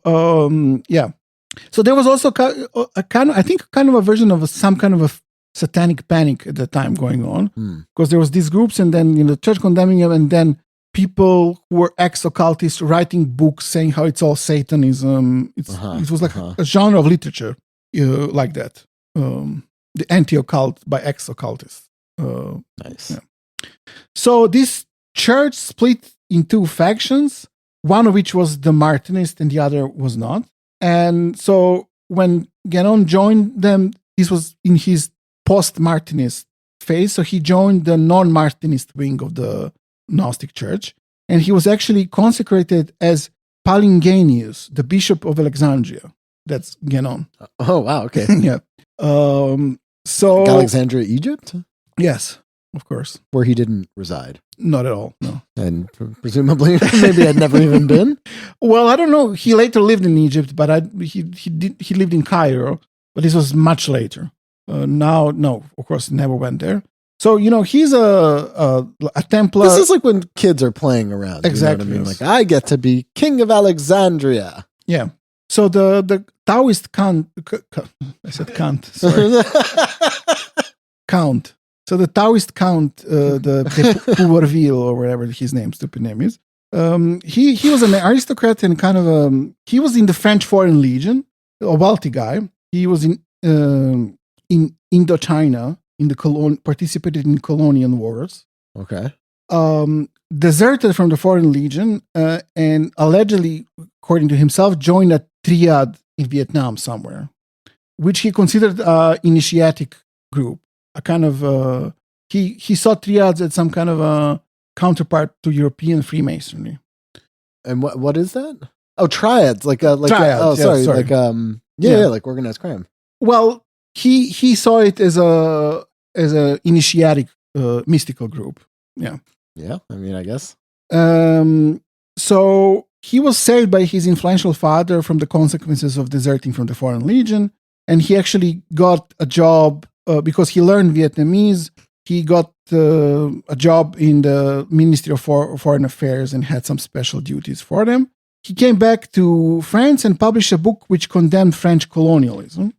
there was also a kind of a version of some kind of a satanic panic at the time going on, because there was these groups, and then the church condemning them, and then people who were ex-occultists writing books saying how it's all Satanism. It was like a genre of literature like that. The anti-occult by ex-occultists. Nice. Yeah. So this church split in 2 factions, one of which was the Martinist and the other was not. And so when Guénon joined them, this was in his post-Martinist phase. So he joined the non-Martinist wing of the Gnostic Church, and he was actually consecrated as Palingenius, the Bishop of Alexandria. That's Guénon. Oh, wow. Okay. Yeah. So Alexandria, Egypt, yes, of course, where he didn't reside. not at all. No. And presumably, maybe had never even been. Well, I don't know. He later lived in Egypt, but he lived in Cairo, but this was much later. Now, no, of course, never went there. So he's a Templar. This is like when kids are playing around. Exactly. You know what I mean? Like, I get to be king of Alexandria. Yeah. So the Tauist Count. I said Count. Sorry. Count. So the Tauist Count, the Pouverville or whatever his name, stupid name is. He was an aristocrat and kind of he was in the French Foreign Legion, a wealthy guy. He was in Indochina, participated in colonial wars. Okay. Deserted from the Foreign Legion and allegedly, according to himself, joined a triad in Vietnam somewhere, which he considered initiatic group. A kind of he saw triads as some kind of a counterpart to European Freemasonry. And what is that? Oh, triads, like triads. sorry, sorry. like yeah, like organized crime. Well, he saw it as a initiatic mystical group. Yeah. Yeah, I mean, I guess. So he was saved by his influential father from the consequences of deserting from the Foreign Legion, and he actually got a job because he learned Vietnamese. He got a job in the Ministry of Foreign Affairs and had some special duties for them. He came back to France and published a book which condemned French colonialism.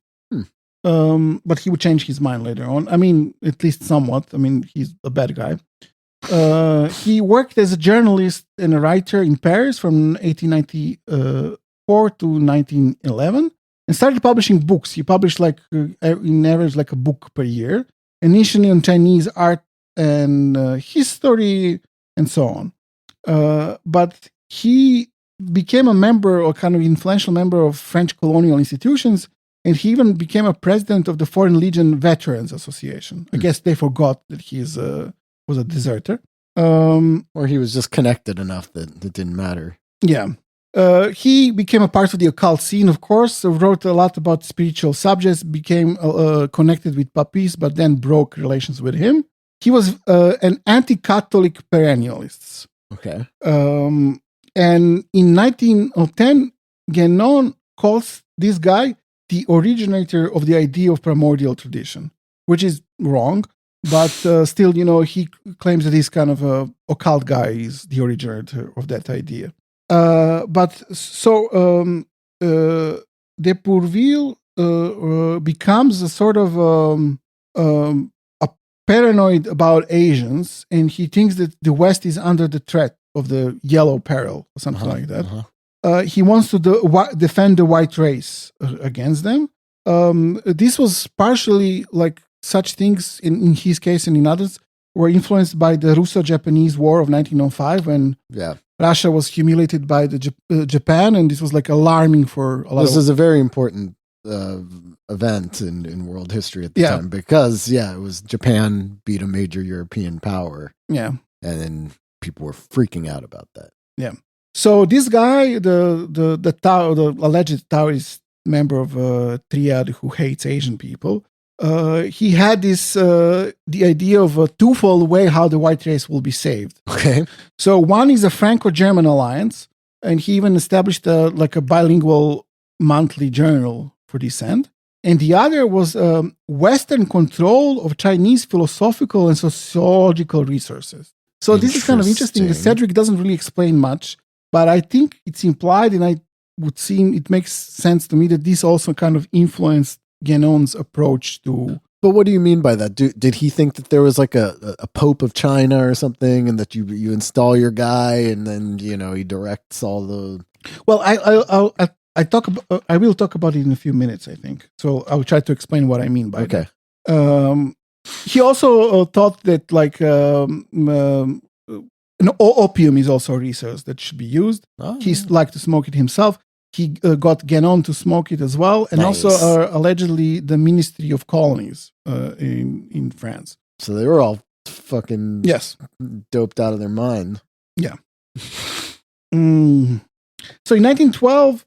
But he would change his mind later on. I mean, at least somewhat. I mean, he's a bad guy. He worked as a journalist and a writer in Paris from 1894 to 1911 and started publishing books. He published in average like a book per year, initially on Chinese art and history and so on. But he became a member or kind of influential member of French colonial institutions, and he even became a president of the Foreign Legion Veterans Association. I guess they forgot that he was a deserter. Or he was just connected enough that it didn't matter. Yeah. He became a part of the occult scene, of course, wrote a lot about spiritual subjects, became connected with Papis, but then broke relations with him. He was an anti-Catholic perennialist. Okay. And in 1910, Guénon calls this guy the originator of the idea of primordial tradition, which is wrong. But still, he claims that this kind of occult guy is the originator of that idea. But so de Pourville becomes a sort of a paranoid about Asians, and he thinks that the West is under the threat of the yellow peril or something like that. He wants to defend the white race against them. This was partially like such things in his case and in others were influenced by the Russo-Japanese War of 1905 when Russia was humiliated by Japan, and this was like alarming for a lot. This is a very important event in world history at the time because it was Japan beat a major European power. Yeah, and then people were freaking out about that. Yeah. So this guy, the alleged Taoist member of a triad who hates Asian people, he had this the idea of a twofold way how the white race will be saved. Okay. So one is a Franco-German alliance, and he even established a bilingual monthly journal for this end. And the other was Western control of Chinese philosophical and sociological resources. So this is kind of interesting. Sedgwick doesn't really explain much, but I think it's implied, and it makes sense to me that this also kind of influenced Guénon's approach to. But what do you mean by that? Did he think that there was like a Pope of China or something, and that you install your guy, and then he directs all the? Well, I will talk about it in a few minutes, I think. So I'll try to explain what I mean by that. He also thought that opium is also a resource that should be used. He liked to smoke it himself. He got Guénon to smoke it as well, and also allegedly the Ministry of Colonies in France. So they were all fucking doped out of their mind. Yeah. So in 1912,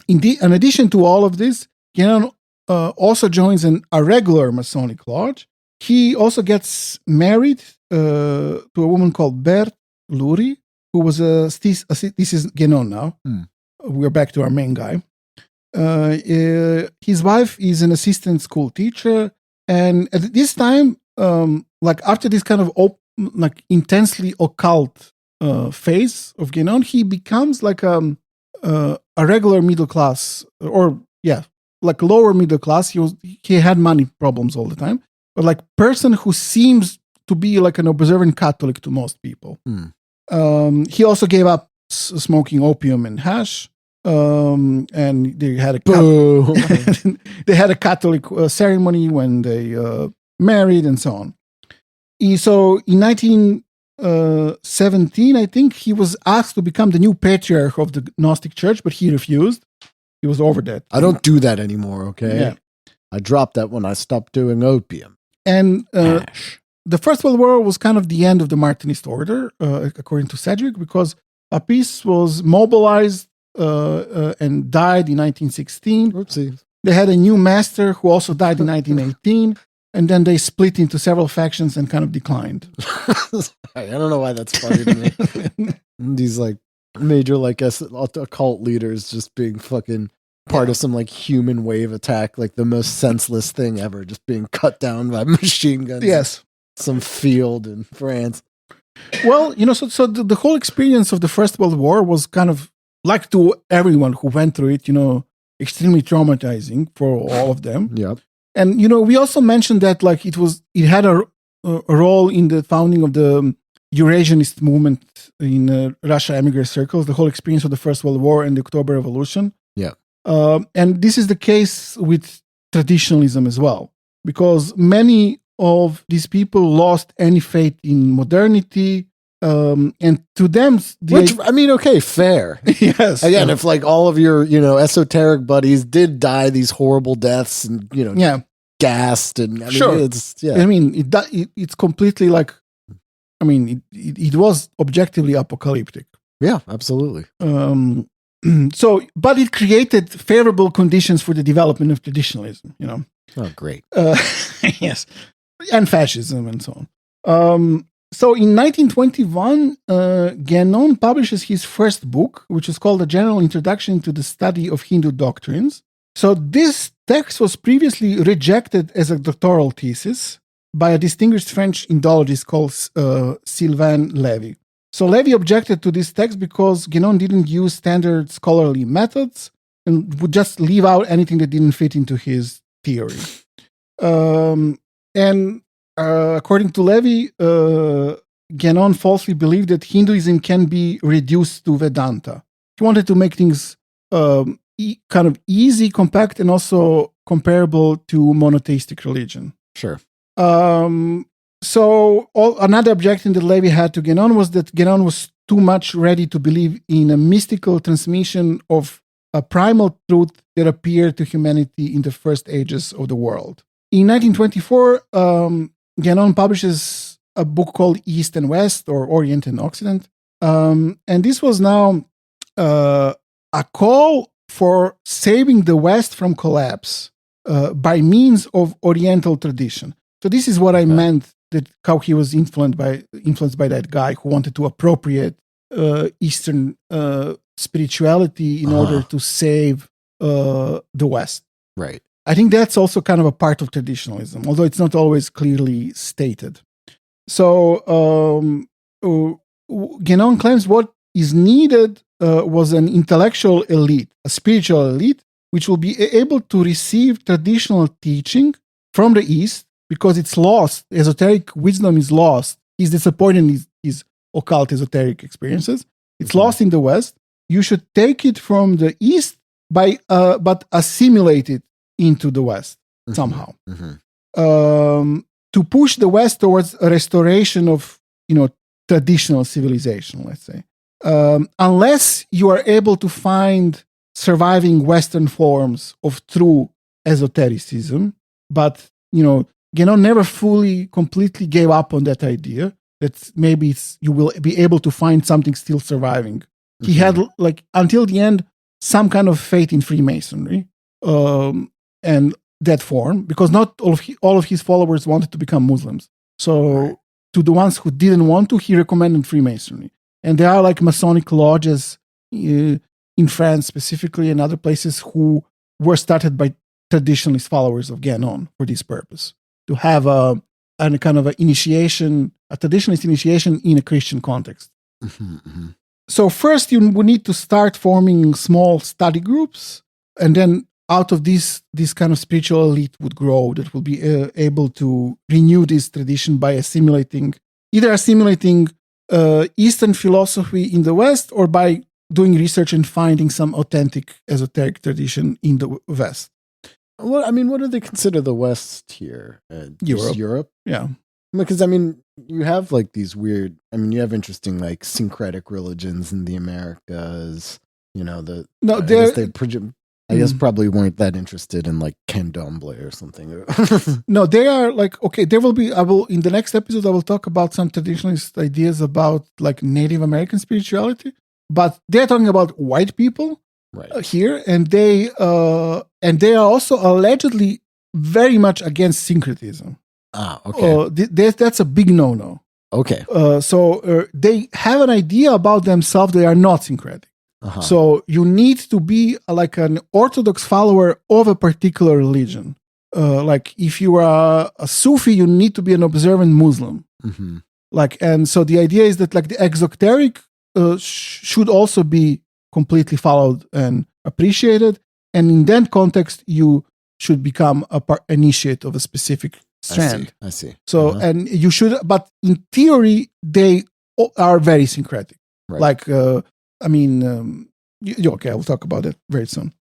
in addition to all of this, Guénon also joins a regular Masonic lodge. He also gets married to a woman called Bert Lurie, who was this is Guénon now. We're back to our main guy. His wife is an assistant school teacher, and at this time, after this kind of intensely occult phase of Guénon, he becomes like a regular middle class, lower middle class. He had money problems all the time, but person who seems to be like an observant Catholic to most people. He also gave up smoking opium and hash. And they had a Catholic ceremony when they married and so on. So in 1917, I think he was asked to become the new patriarch of the Gnostic Church, but he refused. He was over that. I don't do that anymore, okay? Yeah. I dropped that when I stopped doing opium. And the First World War was kind of the end of the Martinist order, according to Sedgwick, because Apis was mobilized and died in 1916. Oopsie. They had a new master who also died in 1918, and then they split into several factions and kind of declined. I don't know why that's funny to me. These major occult leaders just being fucking part of some human wave attack, the most senseless thing ever, just being cut down by machine guns. Yes. Some field in France. Well, so the whole experience of the First World War was kind of, like to everyone who went through it, extremely traumatizing for all of them. Yep. And, we also mentioned that it had a role in the founding of the Eurasianist movement in Russia emigre circles, the whole experience of the First World War and the October Revolution. Yeah. And this is the case with traditionalism as well, because many of these people lost any faith in modernity. And to them, fair. Yes. Again, if all of your, esoteric buddies did die these horrible deaths and, gassed and sure. It's completely it was objectively apocalyptic. Yeah, absolutely. But it created favorable conditions for the development of traditionalism, Oh, great. Yes. And fascism and so on. So in 1921, Guénon publishes his first book, which is called A General Introduction to the Study of Hindu Doctrines. So this text was previously rejected as a doctoral thesis by a distinguished French Indologist called Sylvain Lévy. So Lévy objected to this text because Guénon didn't use standard scholarly methods and would just leave out anything that didn't fit into his theory. According to Lévy, Guénon falsely believed that Hinduism can be reduced to Vedanta. He wanted to make things kind of easy, compact, and also comparable to monotheistic religion. Sure. Another objection that Lévy had to Guénon was that Guénon was too much ready to believe in a mystical transmission of a primal truth that appeared to humanity in the first ages of the world. In 1924, Guénon publishes a book called East and West, or Orient and Occident. And this was now a call for saving the West from collapse by means of Oriental tradition. So this is what I meant, that how he was influenced by that guy who wanted to appropriate Eastern spirituality in order to save the West. Right. I think that's also kind of a part of traditionalism, although it's not always clearly stated. So Guénon claims what is needed was an intellectual elite, a spiritual elite, which will be able to receive traditional teaching from the East because it's lost. Esoteric wisdom is lost. He's disappointed in his occult esoteric experiences. It's lost in the West. You should take it from the East but assimilate it into the West somehow. To push the West towards a restoration of, traditional civilization, let's say. Unless you are able to find surviving Western forms of true esotericism, but, Guénon never completely gave up on that idea that maybe you will be able to find something still surviving. He had, until the end, some kind of faith in Freemasonry. And that form, because not all of his followers wanted to become Muslims. So to the ones who didn't want to, he recommended Freemasonry. And there are like Masonic lodges in France specifically and other places who were started by traditionalist followers of Guénon for this purpose, to have a kind of a traditionalist initiation in a Christian context. Mm-hmm, mm-hmm. So first you would need to start forming small study groups, and then out of this kind of spiritual elite would grow that will be able to renew this tradition by assimilating Eastern philosophy in the West, or by doing research and finding some authentic esoteric tradition in the West. What do they consider the West here? Europe? Yeah. Because, you have like these weird, you have interesting like syncretic religions in the Americas, I guess probably weren't that interested in like candomblé or something. No, they are like, okay, there will be, in the next episode, I will talk about some traditionalist ideas about like Native American spirituality, but they're talking about white people here, and they are also allegedly very much against syncretism. Ah, okay. That's a big no-no. Okay. So they have an idea about themselves. They are not syncretic. Uh-huh. So you need to be like an orthodox follower of a particular religion. Like if you are a Sufi, you need to be an observant Muslim. Mm-hmm. And so the idea is that like the exoteric should also be completely followed and appreciated. And in that context, you should become an initiate of a specific strand. I see. So, and you should, but in theory, they are very syncretic. Right. Okay, I will talk about it very soon.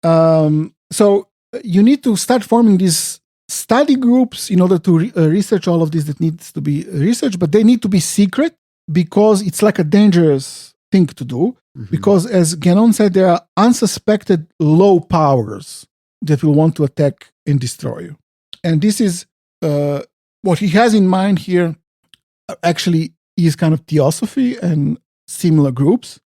So you need to start forming these study groups in order to research all of this that needs to be researched, but they need to be secret because it's like a dangerous thing to do. Mm-hmm. Because as Guénon said, there are unsuspected low powers that will want to attack and destroy you. And this is what he has in mind here actually is kind of theosophy and similar groups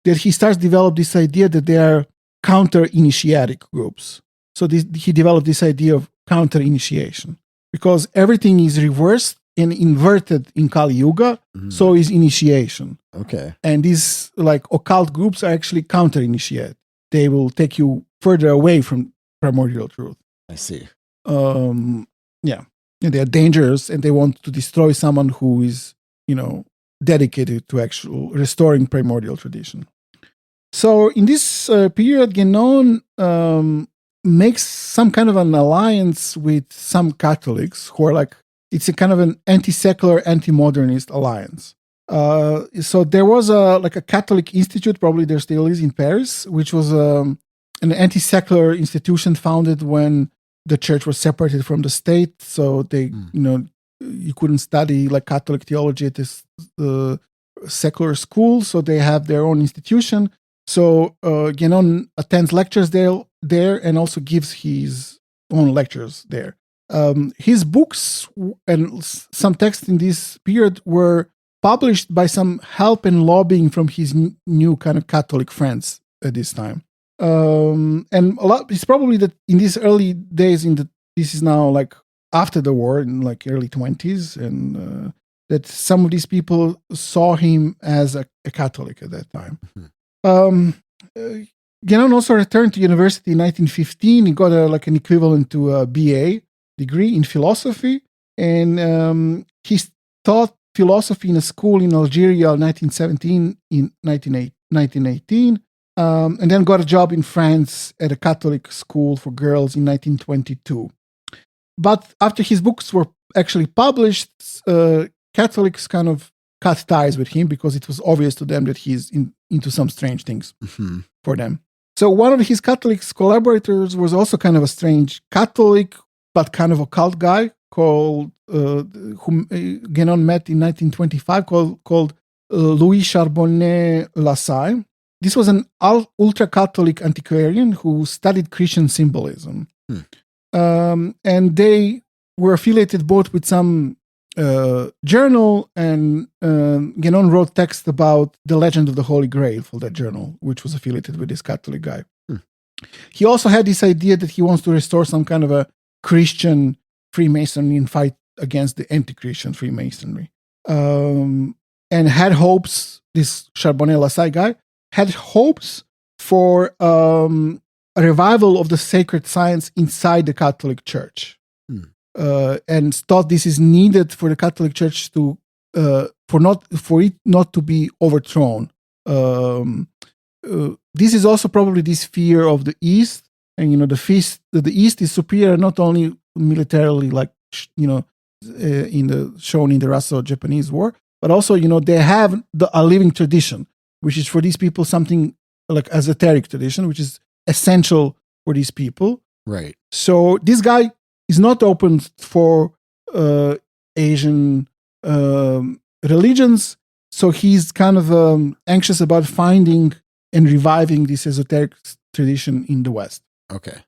that he starts to develop this idea that they are counter-initiatic groups. So he developed this idea of counter-initiation because everything is reversed and inverted in Kali Yuga, so is initiation. Okay. And these like occult groups are actually counter-initiate. They will take you further away from primordial truth. I see. Yeah. And they are dangerous and they want to destroy someone who is, dedicated to actual restoring primordial tradition. So in this period, Guénon makes some kind of an alliance with some Catholics who are like, it's a kind of an anti-secular, anti-modernist alliance. So there was a Catholic institute, probably there still is in Paris, which was an anti-secular institution founded when the church was separated from the state. So they, you couldn't study like Catholic theology at this secular school. So they have their own institution. So Guénon attends lectures there and also gives his own lectures there. His books and some texts in this period were published by some help and lobbying from his new kind of Catholic friends at this time. And a lot, it's probably that in these early days, this is now like after the war in like early 20s, and that some of these people saw him as a Catholic at that time. Mm-hmm. Guénon also returned to university in 1915. He got an equivalent to a BA degree in philosophy, and he taught philosophy in a school in Algeria in 1917 in 1918, and then got a job in France at a Catholic school for girls in 1922. But after his books were actually published, Catholics kind of cut ties with him because it was obvious to them that he's into some strange things for them. So one of his Catholic collaborators was also kind of a strange Catholic, but kind of occult guy called, whom Guénon met in 1925, called Louis Charbonnet-Lassalle. This was an ultra-Catholic antiquarian who studied Christian symbolism. And they were affiliated both with some journal, and Guénon wrote text about the legend of the Holy Grail for that journal, which was affiliated with this Catholic guy. He also had this idea that he wants to restore some kind of a Christian Freemasonry and fight against the anti-Christian Freemasonry. And had hopes, this Charbonnet-Lassalle guy, had hopes for a revival of the sacred science inside the Catholic Church. And thought this is needed for the Catholic Church to for it not to be overthrown. This is also probably this fear of the East, and the East is superior not only militarily, like shown in the Russo-Japanese War, but also they have a living tradition, which is for these people something like esoteric tradition, which is essential for these people. Right. So this guy is not open for Asian religions, so he's kind of anxious about finding and reviving this esoteric tradition in the West. Okay.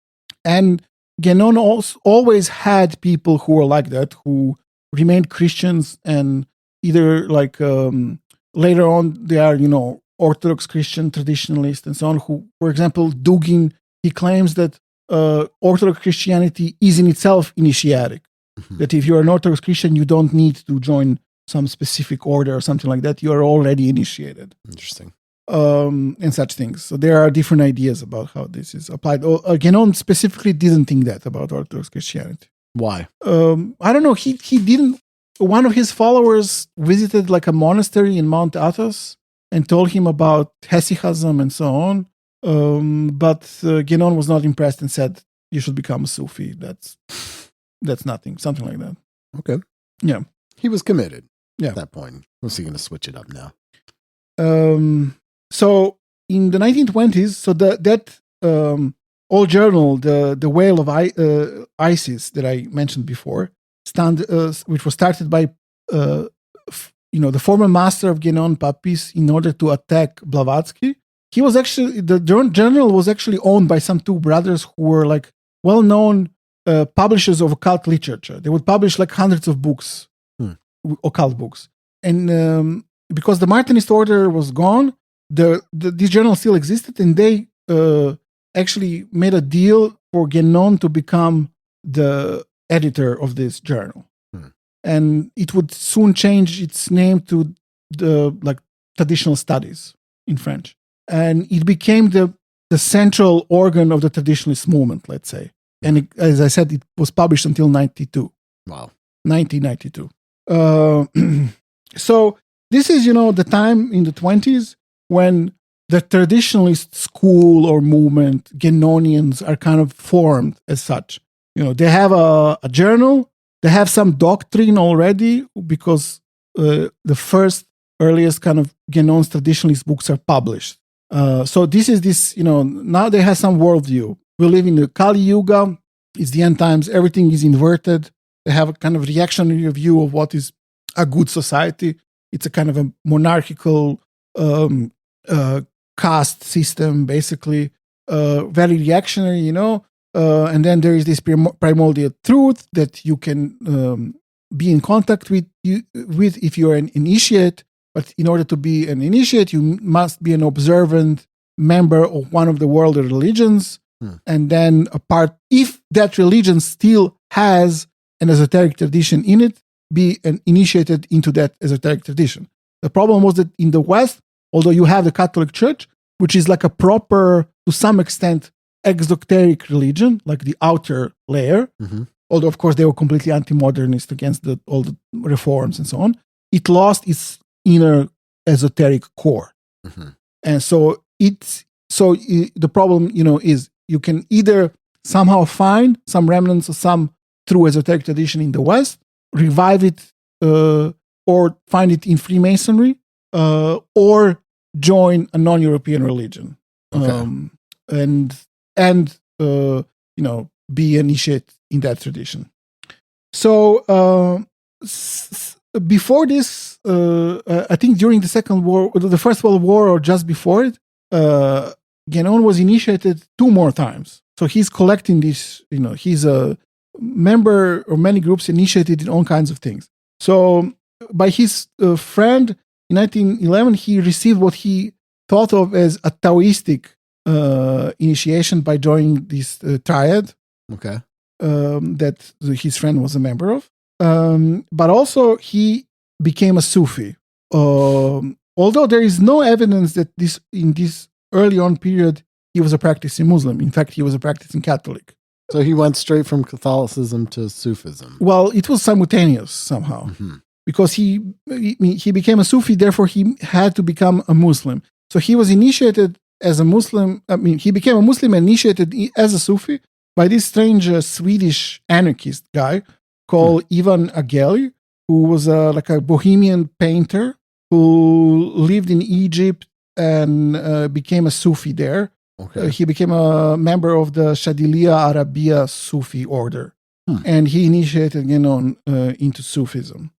And Guénon always had people who were like that, who remained Christians, and either like later on they are, Orthodox Christian, traditionalist, and so on. Who, for example, Dugin, he claims that Orthodox Christianity is in itself initiatic. Mm-hmm. That if you're an Orthodox Christian, you don't need to join some specific order or something like that. You are already initiated. Interesting. And such things. So there are different ideas about how this is applied. Guénon specifically didn't think that about Orthodox Christianity. Why? I don't know. He didn't. One of his followers visited like a monastery in Mount Athos and told him about hesychasm and so on. But Guénon was not impressed and said, "You should become a Sufi." That's nothing. Something like that. Okay. Yeah. He was committed. Yeah. At that point, was he going to switch it up now? So in the 1920s, so that old journal, the Whale of Isis that I mentioned before, which was started by the former master of Guénon, Papis, in order to attack Blavatsky. He was actually, the journal was actually owned by some two brothers who were like well-known publishers of occult literature. They would publish like hundreds of books, occult books, and because the Martinist order was gone, this journal still existed, and they actually made a deal for Guénon to become the editor of this journal. And it would soon change its name to the Traditional Studies in French. And it became the central organ of the traditionalist movement, let's say. And as I said, it was published until 1992. Wow. 1992. So this is, the time in the 20s when the traditionalist school or movement, Guénonians, are kind of formed as such. They have a journal, they have some doctrine already, because the earliest kind of Guénon's traditionalist books are published. So this is this, now they have some worldview. We live in the Kali Yuga, it's the end times, everything is inverted. They have a kind of reactionary view of what is a good society. It's a kind of a monarchical caste system, basically, very reactionary, and then there is this primordial truth that you can be in contact with if you're an initiate. But in order to be an initiate, you must be an observant member of one of the world religions. And then if that religion still has an esoteric tradition in it, be initiated into that esoteric tradition. The problem was that in the West, although you have the Catholic Church, which is like a proper, to some extent, exoteric religion, like the outer layer, although of course they were completely anti-modernist against all the reforms and so on, it lost its inner esoteric core. And so the problem, is you can either somehow find some remnants of some true esoteric tradition in the West, revive it, or find it in Freemasonry, or join a non-European religion, and be initiated in that tradition. So before this, I think during the First World War, or just before it, Guénon was initiated 2 more times. So he's collecting this, he's a member of many groups initiated in all kinds of things. So by his friend in 1911, he received what he thought of as a Taoistic initiation by joining this triad. Okay. That his friend was a member of. But also he became a Sufi. Although there is no evidence that in this early on period he was a practicing Muslim. In fact, he was a practicing Catholic. So he went straight from Catholicism to Sufism. Well, it was simultaneous somehow. Mm-hmm. Because he became a Sufi, therefore he had to become a Muslim. So he was initiated as a Muslim. I mean, he became a Muslim and initiated as a Sufi by this strange Swedish anarchist guy called Ivan Ageli, who was like a Bohemian painter who lived in Egypt and became a Sufi there. Okay. He became a member of the Shadiliya Arabia Sufi order. And he initiated Guénon into Sufism.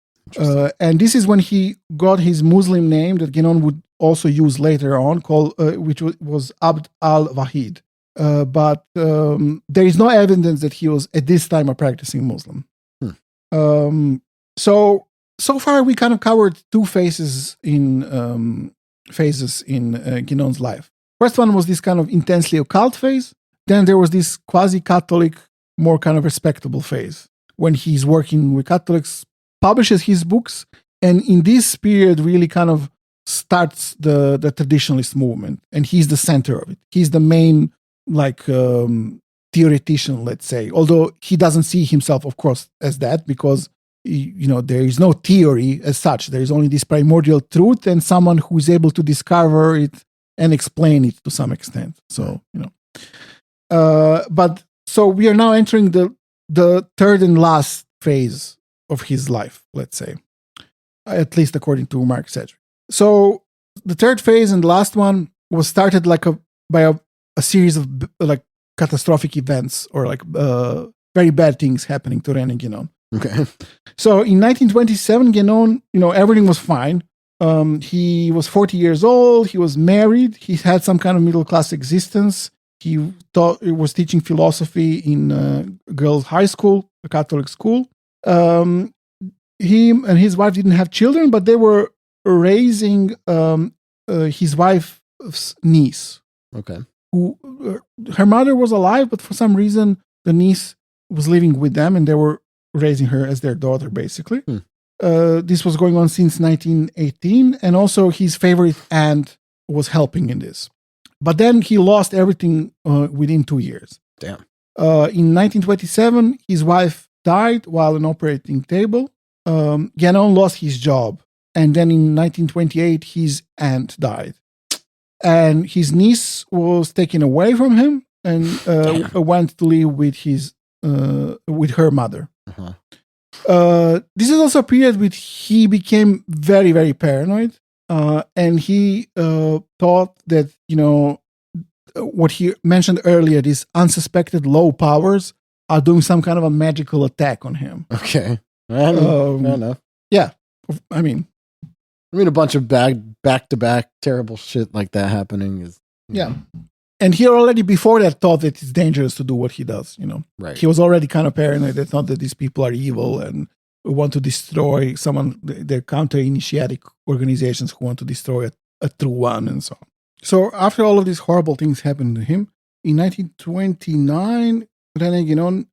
And this is when he got his Muslim name that Guénon would also use later on, called which was Abd al-Wahid. But there is no evidence that he was at this time a practicing Muslim. So far we kind of covered two phases in Guénon's life. First one was this kind of intensely occult phase. Then there was this quasi-Catholic, more kind of respectable phase when he's working with Catholics, publishes his books, and in this period really kind of starts the traditionalist movement, and he's the center of it. He's the main theoretician, let's say, although he doesn't see himself, of course, as that, because there is no theory as such. There is only this primordial truth and someone who is able to discover it and explain it to some extent. So so we are now entering the third and last phase of his life, let's say, at least according to Mark Sedgwick. So the third phase and the last one was started by a series of catastrophic events or very bad things happening to Rene Guenon. Okay. So in 1927, Guénon, everything was fine. He was 40 years old. He was married. He had some kind of middle class existence. He was teaching philosophy in a girls' high school, a Catholic school. He and his wife didn't have children, but they were raising his wife's niece. Okay. Who her mother was alive, but for some reason the niece was living with them, and they were raising her as their daughter, basically. This was going on since 1918, and also his favorite aunt was helping in this. But then he lost everything within 2 years. Damn. In 1927, his wife died while on operating table. Guénon lost his job, and then in 1928, his aunt died. And his niece was taken away from him and went to live with her mother. Uh-huh. This is also a period which he became very, very paranoid. And he thought that, what he mentioned earlier, these unsuspected low powers are doing some kind of a magical attack on him. Okay. I don't know. Yeah. I mean, a bunch of back-to-back terrible shit like that happening is... Yeah. And he already before that thought that it's dangerous to do what he does, Right. He was already kind of paranoid. They thought that these people are evil and want to destroy their counter-initiatic organizations who want to destroy a true one and so on. So after all of these horrible things happened to him, in 1929, Rene Guenon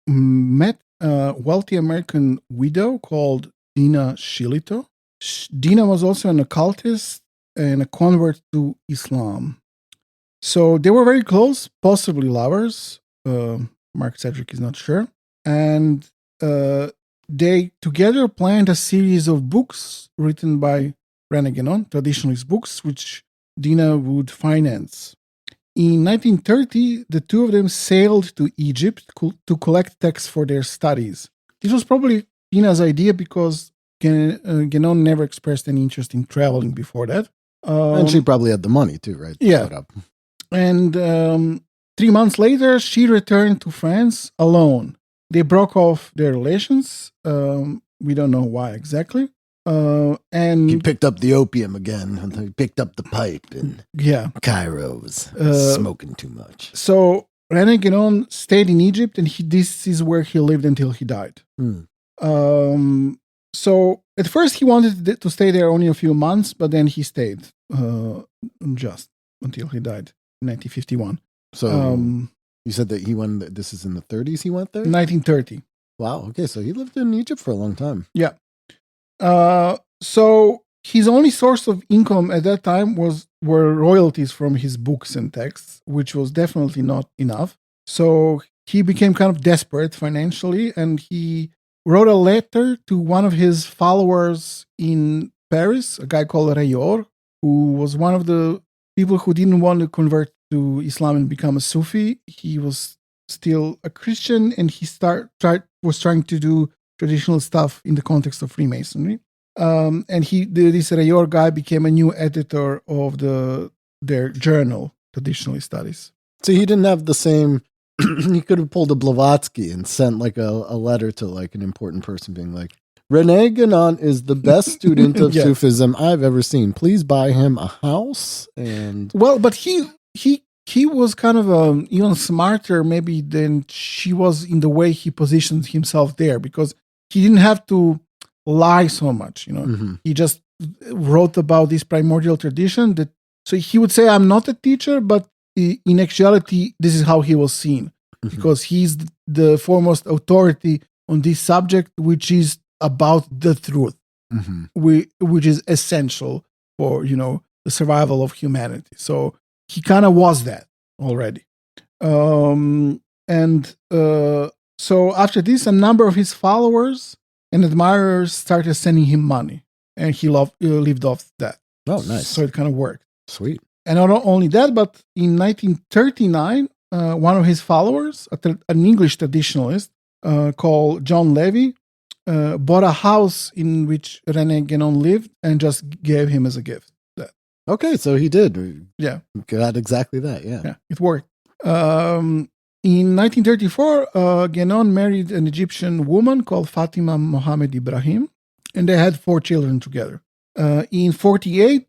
met a wealthy American widow called Dina Shillito. Dina was also an occultist and a convert to Islam. So they were very close, possibly lovers. Mark Sedgwick is not sure. And they together planned a series of books written by Rene Guenon, traditionalist books, which Dina would finance. In 1930, the two of them sailed to Egypt to collect texts for their studies. This was probably Dina's idea because Guénon never expressed any interest in traveling before that. And she probably had the money too, right? Yeah. And 3 months later, she returned to France alone. They broke off their relations. We don't know why exactly. And he picked up the opium again. And he picked up the pipe. And Cairo was smoking too much. So Rene Guenon stayed in Egypt, and this is where he lived until he died. So at first he wanted to stay there only a few months, but then he stayed just until he died. in 1951. So you said that this is in the 30s he went there? 1930. Wow. Okay. So he lived in Egypt for a long time. Yeah. So his only source of income at that time were royalties from his books and texts, which was definitely not enough. So he became kind of desperate financially, and he wrote a letter to one of his followers in Paris, a guy called Rayor, who was one of the people who didn't want to convert to Islam and become a Sufi. He was still a Christian, and he was trying to do traditional stuff in the context of Freemasonry. And this Rayor guy became a new editor of their journal, Traditionalist Studies. So he didn't have the same. He could have pulled a Blavatsky and sent like a letter to like an important person, being like, Rene Guenon is the best student of Yeah. Sufism I've ever seen. Please buy him a house. And But he was kind of even smarter maybe than she was in the way he positioned himself there, because he didn't have to lie so much. He just wrote about this primordial tradition. So he would say, I'm not a teacher, but in actuality, this is how he was seen, because he's the foremost authority on this subject, which is about the truth, which is essential for, the survival of humanity. So he kind of was that already. So after this, a number of his followers and admirers started sending him money, and he lived off that. Oh, nice. So it kind of worked. Sweet. And not only that, but in 1939, one of his followers, an English traditionalist called John Levy, bought a house in which Rene Guenon lived and just gave him as a gift. Okay, so he did. Yeah. Got exactly that, yeah. It worked. In 1934, Guénon married an Egyptian woman called Fatima Mohammed Ibrahim, and they had 4 children together. In 1948,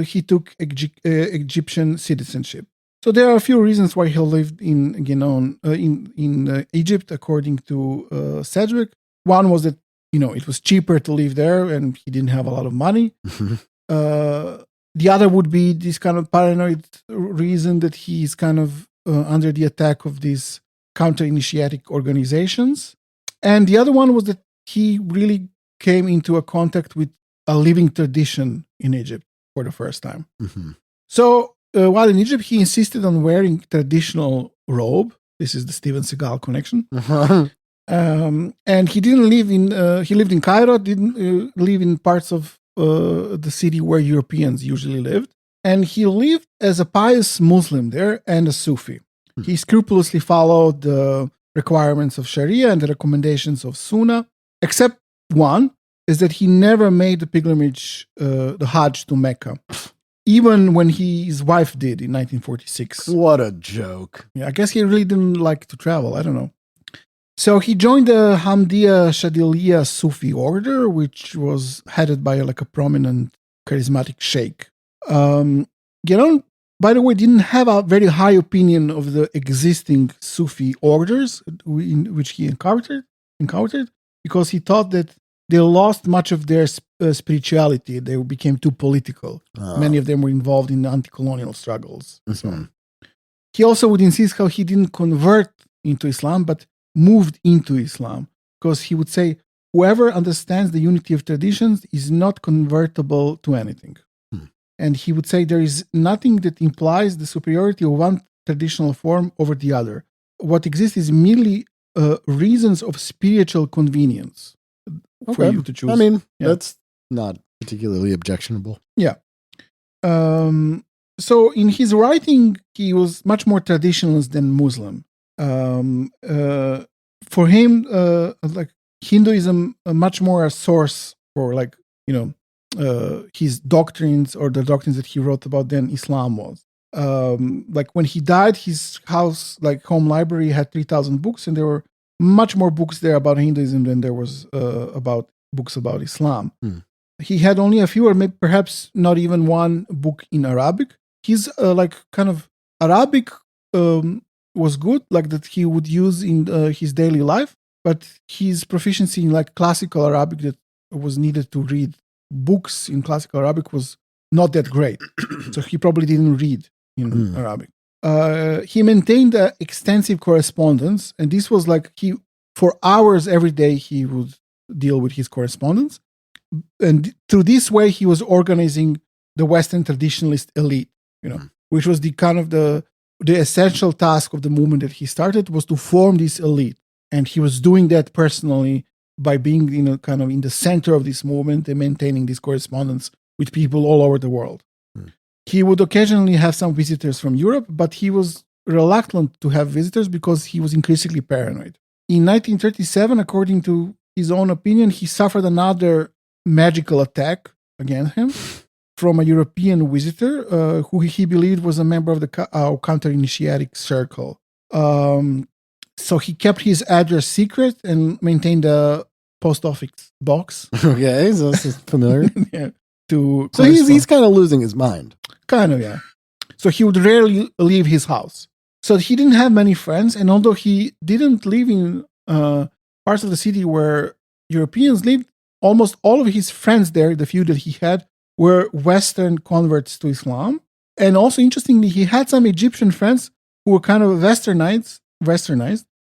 he took Egyptian citizenship. So there are a few reasons why he lived in Guénon, in Egypt, according to Sedgwick. One was that, it was cheaper to live there, and he didn't have a lot of money. The other would be this kind of paranoid reason that he's kind of under the attack of these counter-initiatic organizations. And the other one was that he really came into a contact with a living tradition in Egypt for the first time. So while in Egypt, he insisted on wearing traditional robe. This is the Steven Seagal connection. And he didn't live he lived in Cairo, didn't live in parts of the city where Europeans usually lived. And he lived as a pious Muslim there and a Sufi. He scrupulously followed the requirements of Sharia and the recommendations of Sunnah, except one is that he never made the pilgrimage, the Hajj to Mecca, even when his wife did in 1946. What a joke. Yeah, I guess he really didn't like to travel. I don't know. So he joined the Hamdiya Shadiliya Sufi order, which was headed by a prominent charismatic sheikh. Guénon, by the way, didn't have a very high opinion of the existing Sufi orders in which he encountered, because he thought that they lost much of their spirituality. They became too political. Many of them were involved in anti-colonial struggles. So he also would insist how he didn't convert into Islam, but moved into Islam, because he would say, whoever understands the unity of traditions is not convertible to anything. And he would say there is nothing that implies the superiority of one traditional form over the other. What exists is merely reasons of spiritual convenience for you to choose. I mean, that's not particularly objectionable. Yeah. So in his writing, he was much more traditionalist than Muslim. For him, Hinduism much more a source for his doctrines, or the doctrines that he wrote about, than Islam was. When he died, his house, home library, had 3,000 books, and there were much more books there about Hinduism than there was about books about Islam. He had only a few, or maybe perhaps not even one book in Arabic. His kind of Arabic was good, that he would use in his daily life, but his proficiency in classical Arabic that was needed to read books in classical Arabic was not that great. So he probably didn't read in Arabic. he maintained extensive correspondence, and this was like for hours every day he would deal with his correspondence, and through this way he was organizing the Western traditionalist elite, which was the kind of the essential task of the movement that he started, was to form this elite, and he was doing that personally by being kind of in the center of this movement and maintaining this correspondence with people all over the world. He would occasionally have some visitors from Europe, but he was reluctant to have visitors because he was increasingly paranoid. In 1937, according to his own opinion, he suffered another magical attack against him from a European visitor who he believed was a member of the counter-initiatic circle. So he kept his address secret and maintained a post office box. Okay, so this is familiar. Yeah, so he's kind of losing his mind. Kind of, yeah. So he would rarely leave his house. So he didn't have many friends, and although he didn't live in parts of the city where Europeans lived, almost all of his friends there, the few that he had, were Western converts to Islam. And also, interestingly, he had some Egyptian friends who were kind of westernized.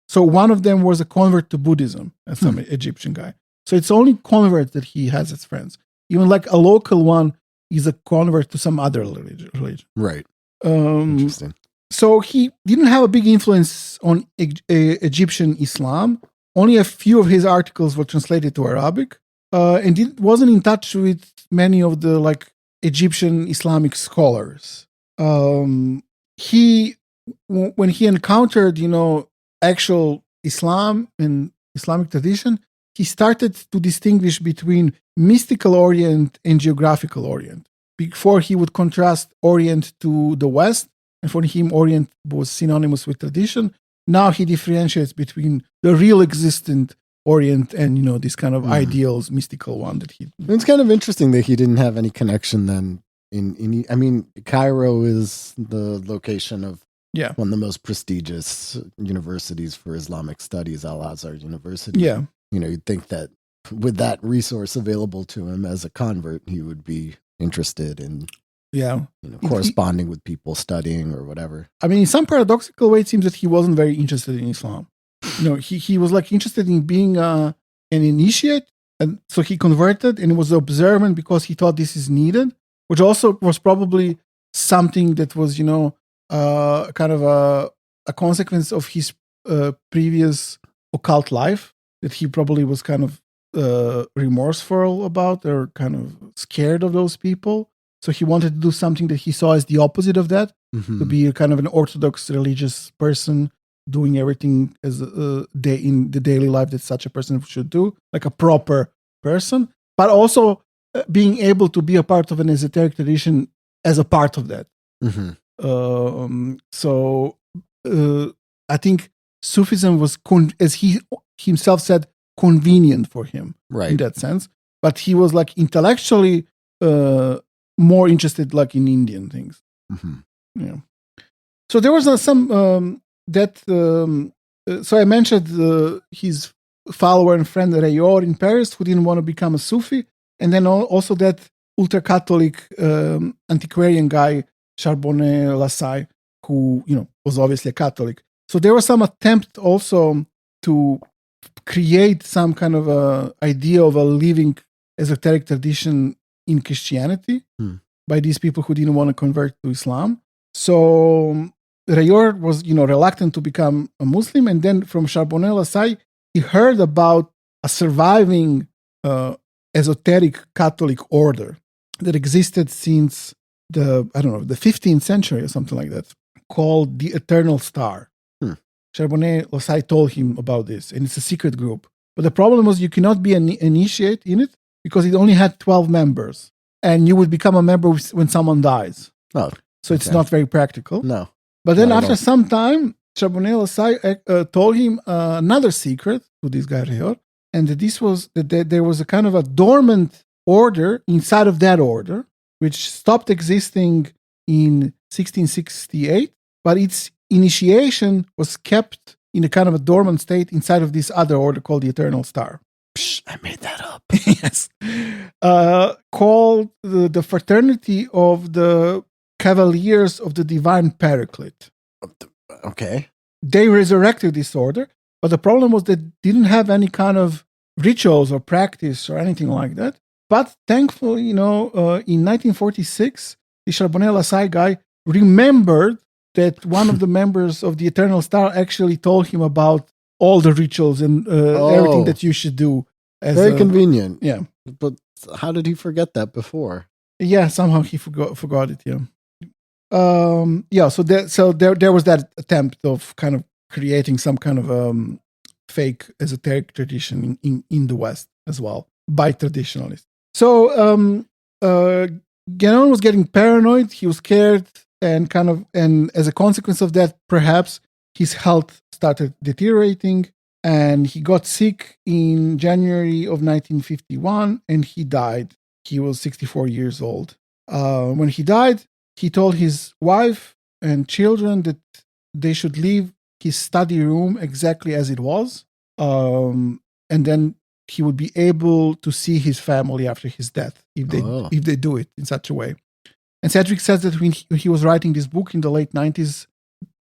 So one of them was a convert to Buddhism, some Egyptian guy. So it's only converts that he has as friends. Even like a local one is a convert to some other religion. Right. Interesting. So he didn't have a big influence on Egyptian Islam. Only a few of his articles were translated to Arabic, and wasn't in touch with many of the Egyptian Islamic scholars. When he encountered, actual Islam and Islamic tradition, he started to distinguish between mystical Orient and geographical Orient. Before, he would contrast Orient to the West, and for him, Orient was synonymous with tradition. Now he differentiates between the real existent Orient and, this kind of ideals, mystical one that he... It's kind of interesting that he didn't have any connection then. Cairo is the location of one of the most prestigious universities for Islamic studies, Al-Azhar University. Yeah. You'd think that with that resource available to him as a convert, he would be interested in corresponding with people, studying or whatever. In some paradoxical way, it seems that he wasn't very interested in Islam. He was interested in being an initiate, and so he converted and was observant because he thought this is needed, which also was probably something that was, kind of a consequence of his previous occult life, that he probably was kind of remorseful about or kind of scared of those people. So he wanted to do something that he saw as the opposite of that, to be a kind of an orthodox religious person doing everything as in the daily life that such a person should do, like a proper person, but also being able to be a part of an esoteric tradition as a part of that. So I think Sufism was, as he himself said, convenient for him in that sense. But he was intellectually more interested in Indian things. Yeah. So there was some so I mentioned his follower and friend Rayot in Paris, who didn't want to become a Sufi, and then also that ultra-Catholic antiquarian guy Charbonnet Lassalle, who was obviously a Catholic. So there was some attempt also to create some kind of a idea of a living esoteric tradition in Christianity by these people who didn't want to convert to Islam. So Rayot was, reluctant to become a Muslim, and then from Charbonnet Lassalle, he heard about a surviving esoteric Catholic order that existed since the 15th century or something like that, called the Eternal Star. Charbonnet Lassalle told him about this, and it's a secret group. But the problem was you cannot be an initiate in it because it only had 12 members, and you would become a member when someone dies. Oh, so it's not very practical. No. But then after some time, Charbonnet Lassalle told him another secret to this guy Rayot, and this was that there was a kind of a dormant order inside of that order, which stopped existing in 1668, but its initiation was kept in a kind of a dormant state inside of this other order called the Eternal Star. Psh, I made that up. Yes. Called the Fraternity of the Cavaliers of the Divine Paraclete. Okay. They resurrected this order, but the problem was they didn't have any kind of rituals or practice or anything like that. But thankfully, in 1946, the Charbonnet-Lassalle guy remembered that one of the members of the Eternal Star actually told him about all the rituals and everything that you should do. Very convenient. Yeah. But how did he forget that before? Yeah, somehow he forgot it, yeah. So there was that attempt of kind of creating some kind of fake esoteric tradition in the West as well by traditionalists. So Guénon was getting paranoid. He was scared, and as a consequence of that, perhaps his health started deteriorating, and he got sick in January of 1951, and he died. He was 64 years old. When he died, he told his wife and children that they should leave his study room exactly as it was, and then he would be able to see his family after his death if they do it in such a way. And Sedgwick says that when he was writing this book in the late 90s,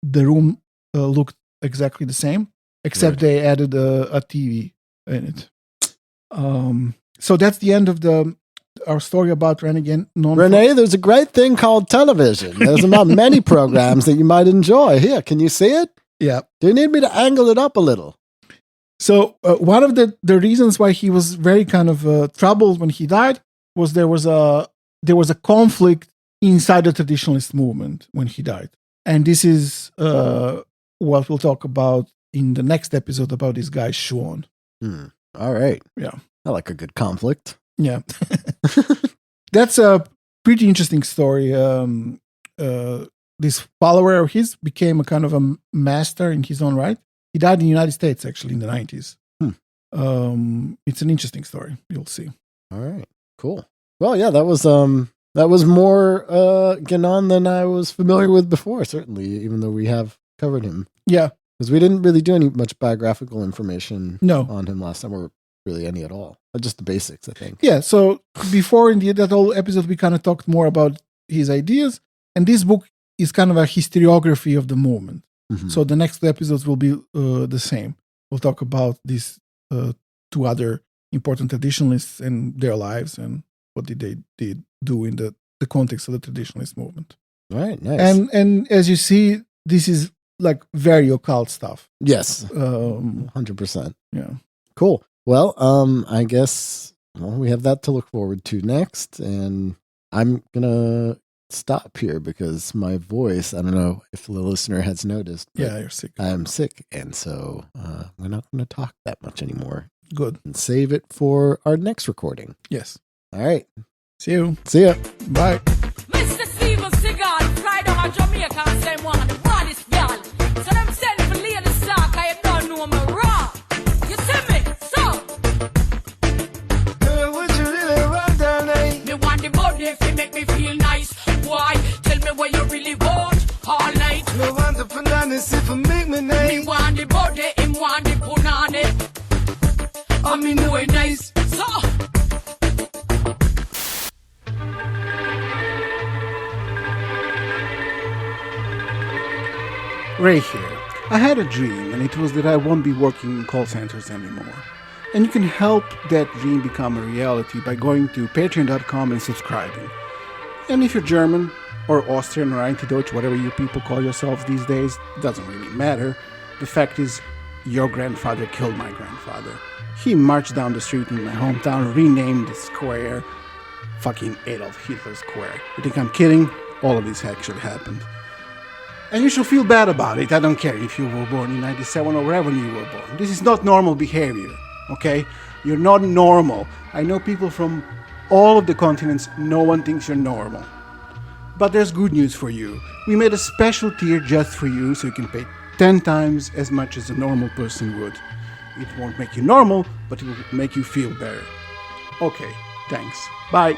the room looked exactly the same, except they added a TV in it. So that's the end of our story about Rene Guenon. René, there's a great thing called television. There's about many programs that you might enjoy. Here, can you see it? Yeah. Do you need me to angle it up a little? So one of the reasons why he was very kind of troubled when he died was there was a conflict inside the traditionalist movement when he died. And this is what we'll talk about in the next episode about this guy, Schuon. All right. Yeah. I like a good conflict. Yeah. That's a pretty interesting story. This follower of his became a kind of a master in his own right. He died in the United States, actually, in the 90s. It's an interesting story. You'll see. All right. Cool. Well, yeah, that was more Guénon than I was familiar with before, certainly, even though we have covered him. Yeah. Because we didn't really do much biographical information on him last time, or really any at all. Just the basics, I think. Yeah, so before in that whole episode, we kind of talked more about his ideas, and this book is kind of a historiography of the movement. Mm-hmm. So the next episodes will be the same. We'll talk about these two other important traditionalists and their lives and what did they do in the context of the traditionalist movement. All right, nice. And as you see, this is like very occult stuff. Yes, 100%. Yeah. Cool. Well, I guess we have that to look forward to next, and I'm gonna stop here because my voice, I don't know if the listener has noticed. Yeah, you're sick. I'm sick, and so we're not going to talk that much anymore. Good. And save it for our next recording. Yes. All right. See you. See ya. Bye. Mr. Steven Seagal, fly down to Jamaica and say one of the baddest gal. So them send for Lady Stark, I don't know me raw. You see me? So. Girl, would you really run down there? Me want the body if it make me feel nice. Why? Tell me what you really want all night. Me want the punani if it make me nice. Me want the body, him want the punani. I mean, know it nice. So. Ray here. I had a dream, and it was that I won't be working in call centers anymore. And you can help that dream become a reality by going to patreon.com and subscribing. And if you're German, or Austrian, or Anti-Deutsch, whatever you people call yourselves these days, doesn't really matter. The fact is, your grandfather killed my grandfather. He marched down the street in my hometown, renamed the square fucking Adolf Hitler Square. You think I'm kidding? All of this actually happened. And you should feel bad about it. I don't care if you were born in 97 or wherever you were born. This is not normal behavior, okay? You're not normal. I know people from all of the continents, no one thinks you're normal. But there's good news for you. We made a special tier just for you so you can pay 10 times as much as a normal person would. It won't make you normal, but it will make you feel better. Okay, thanks. Bye.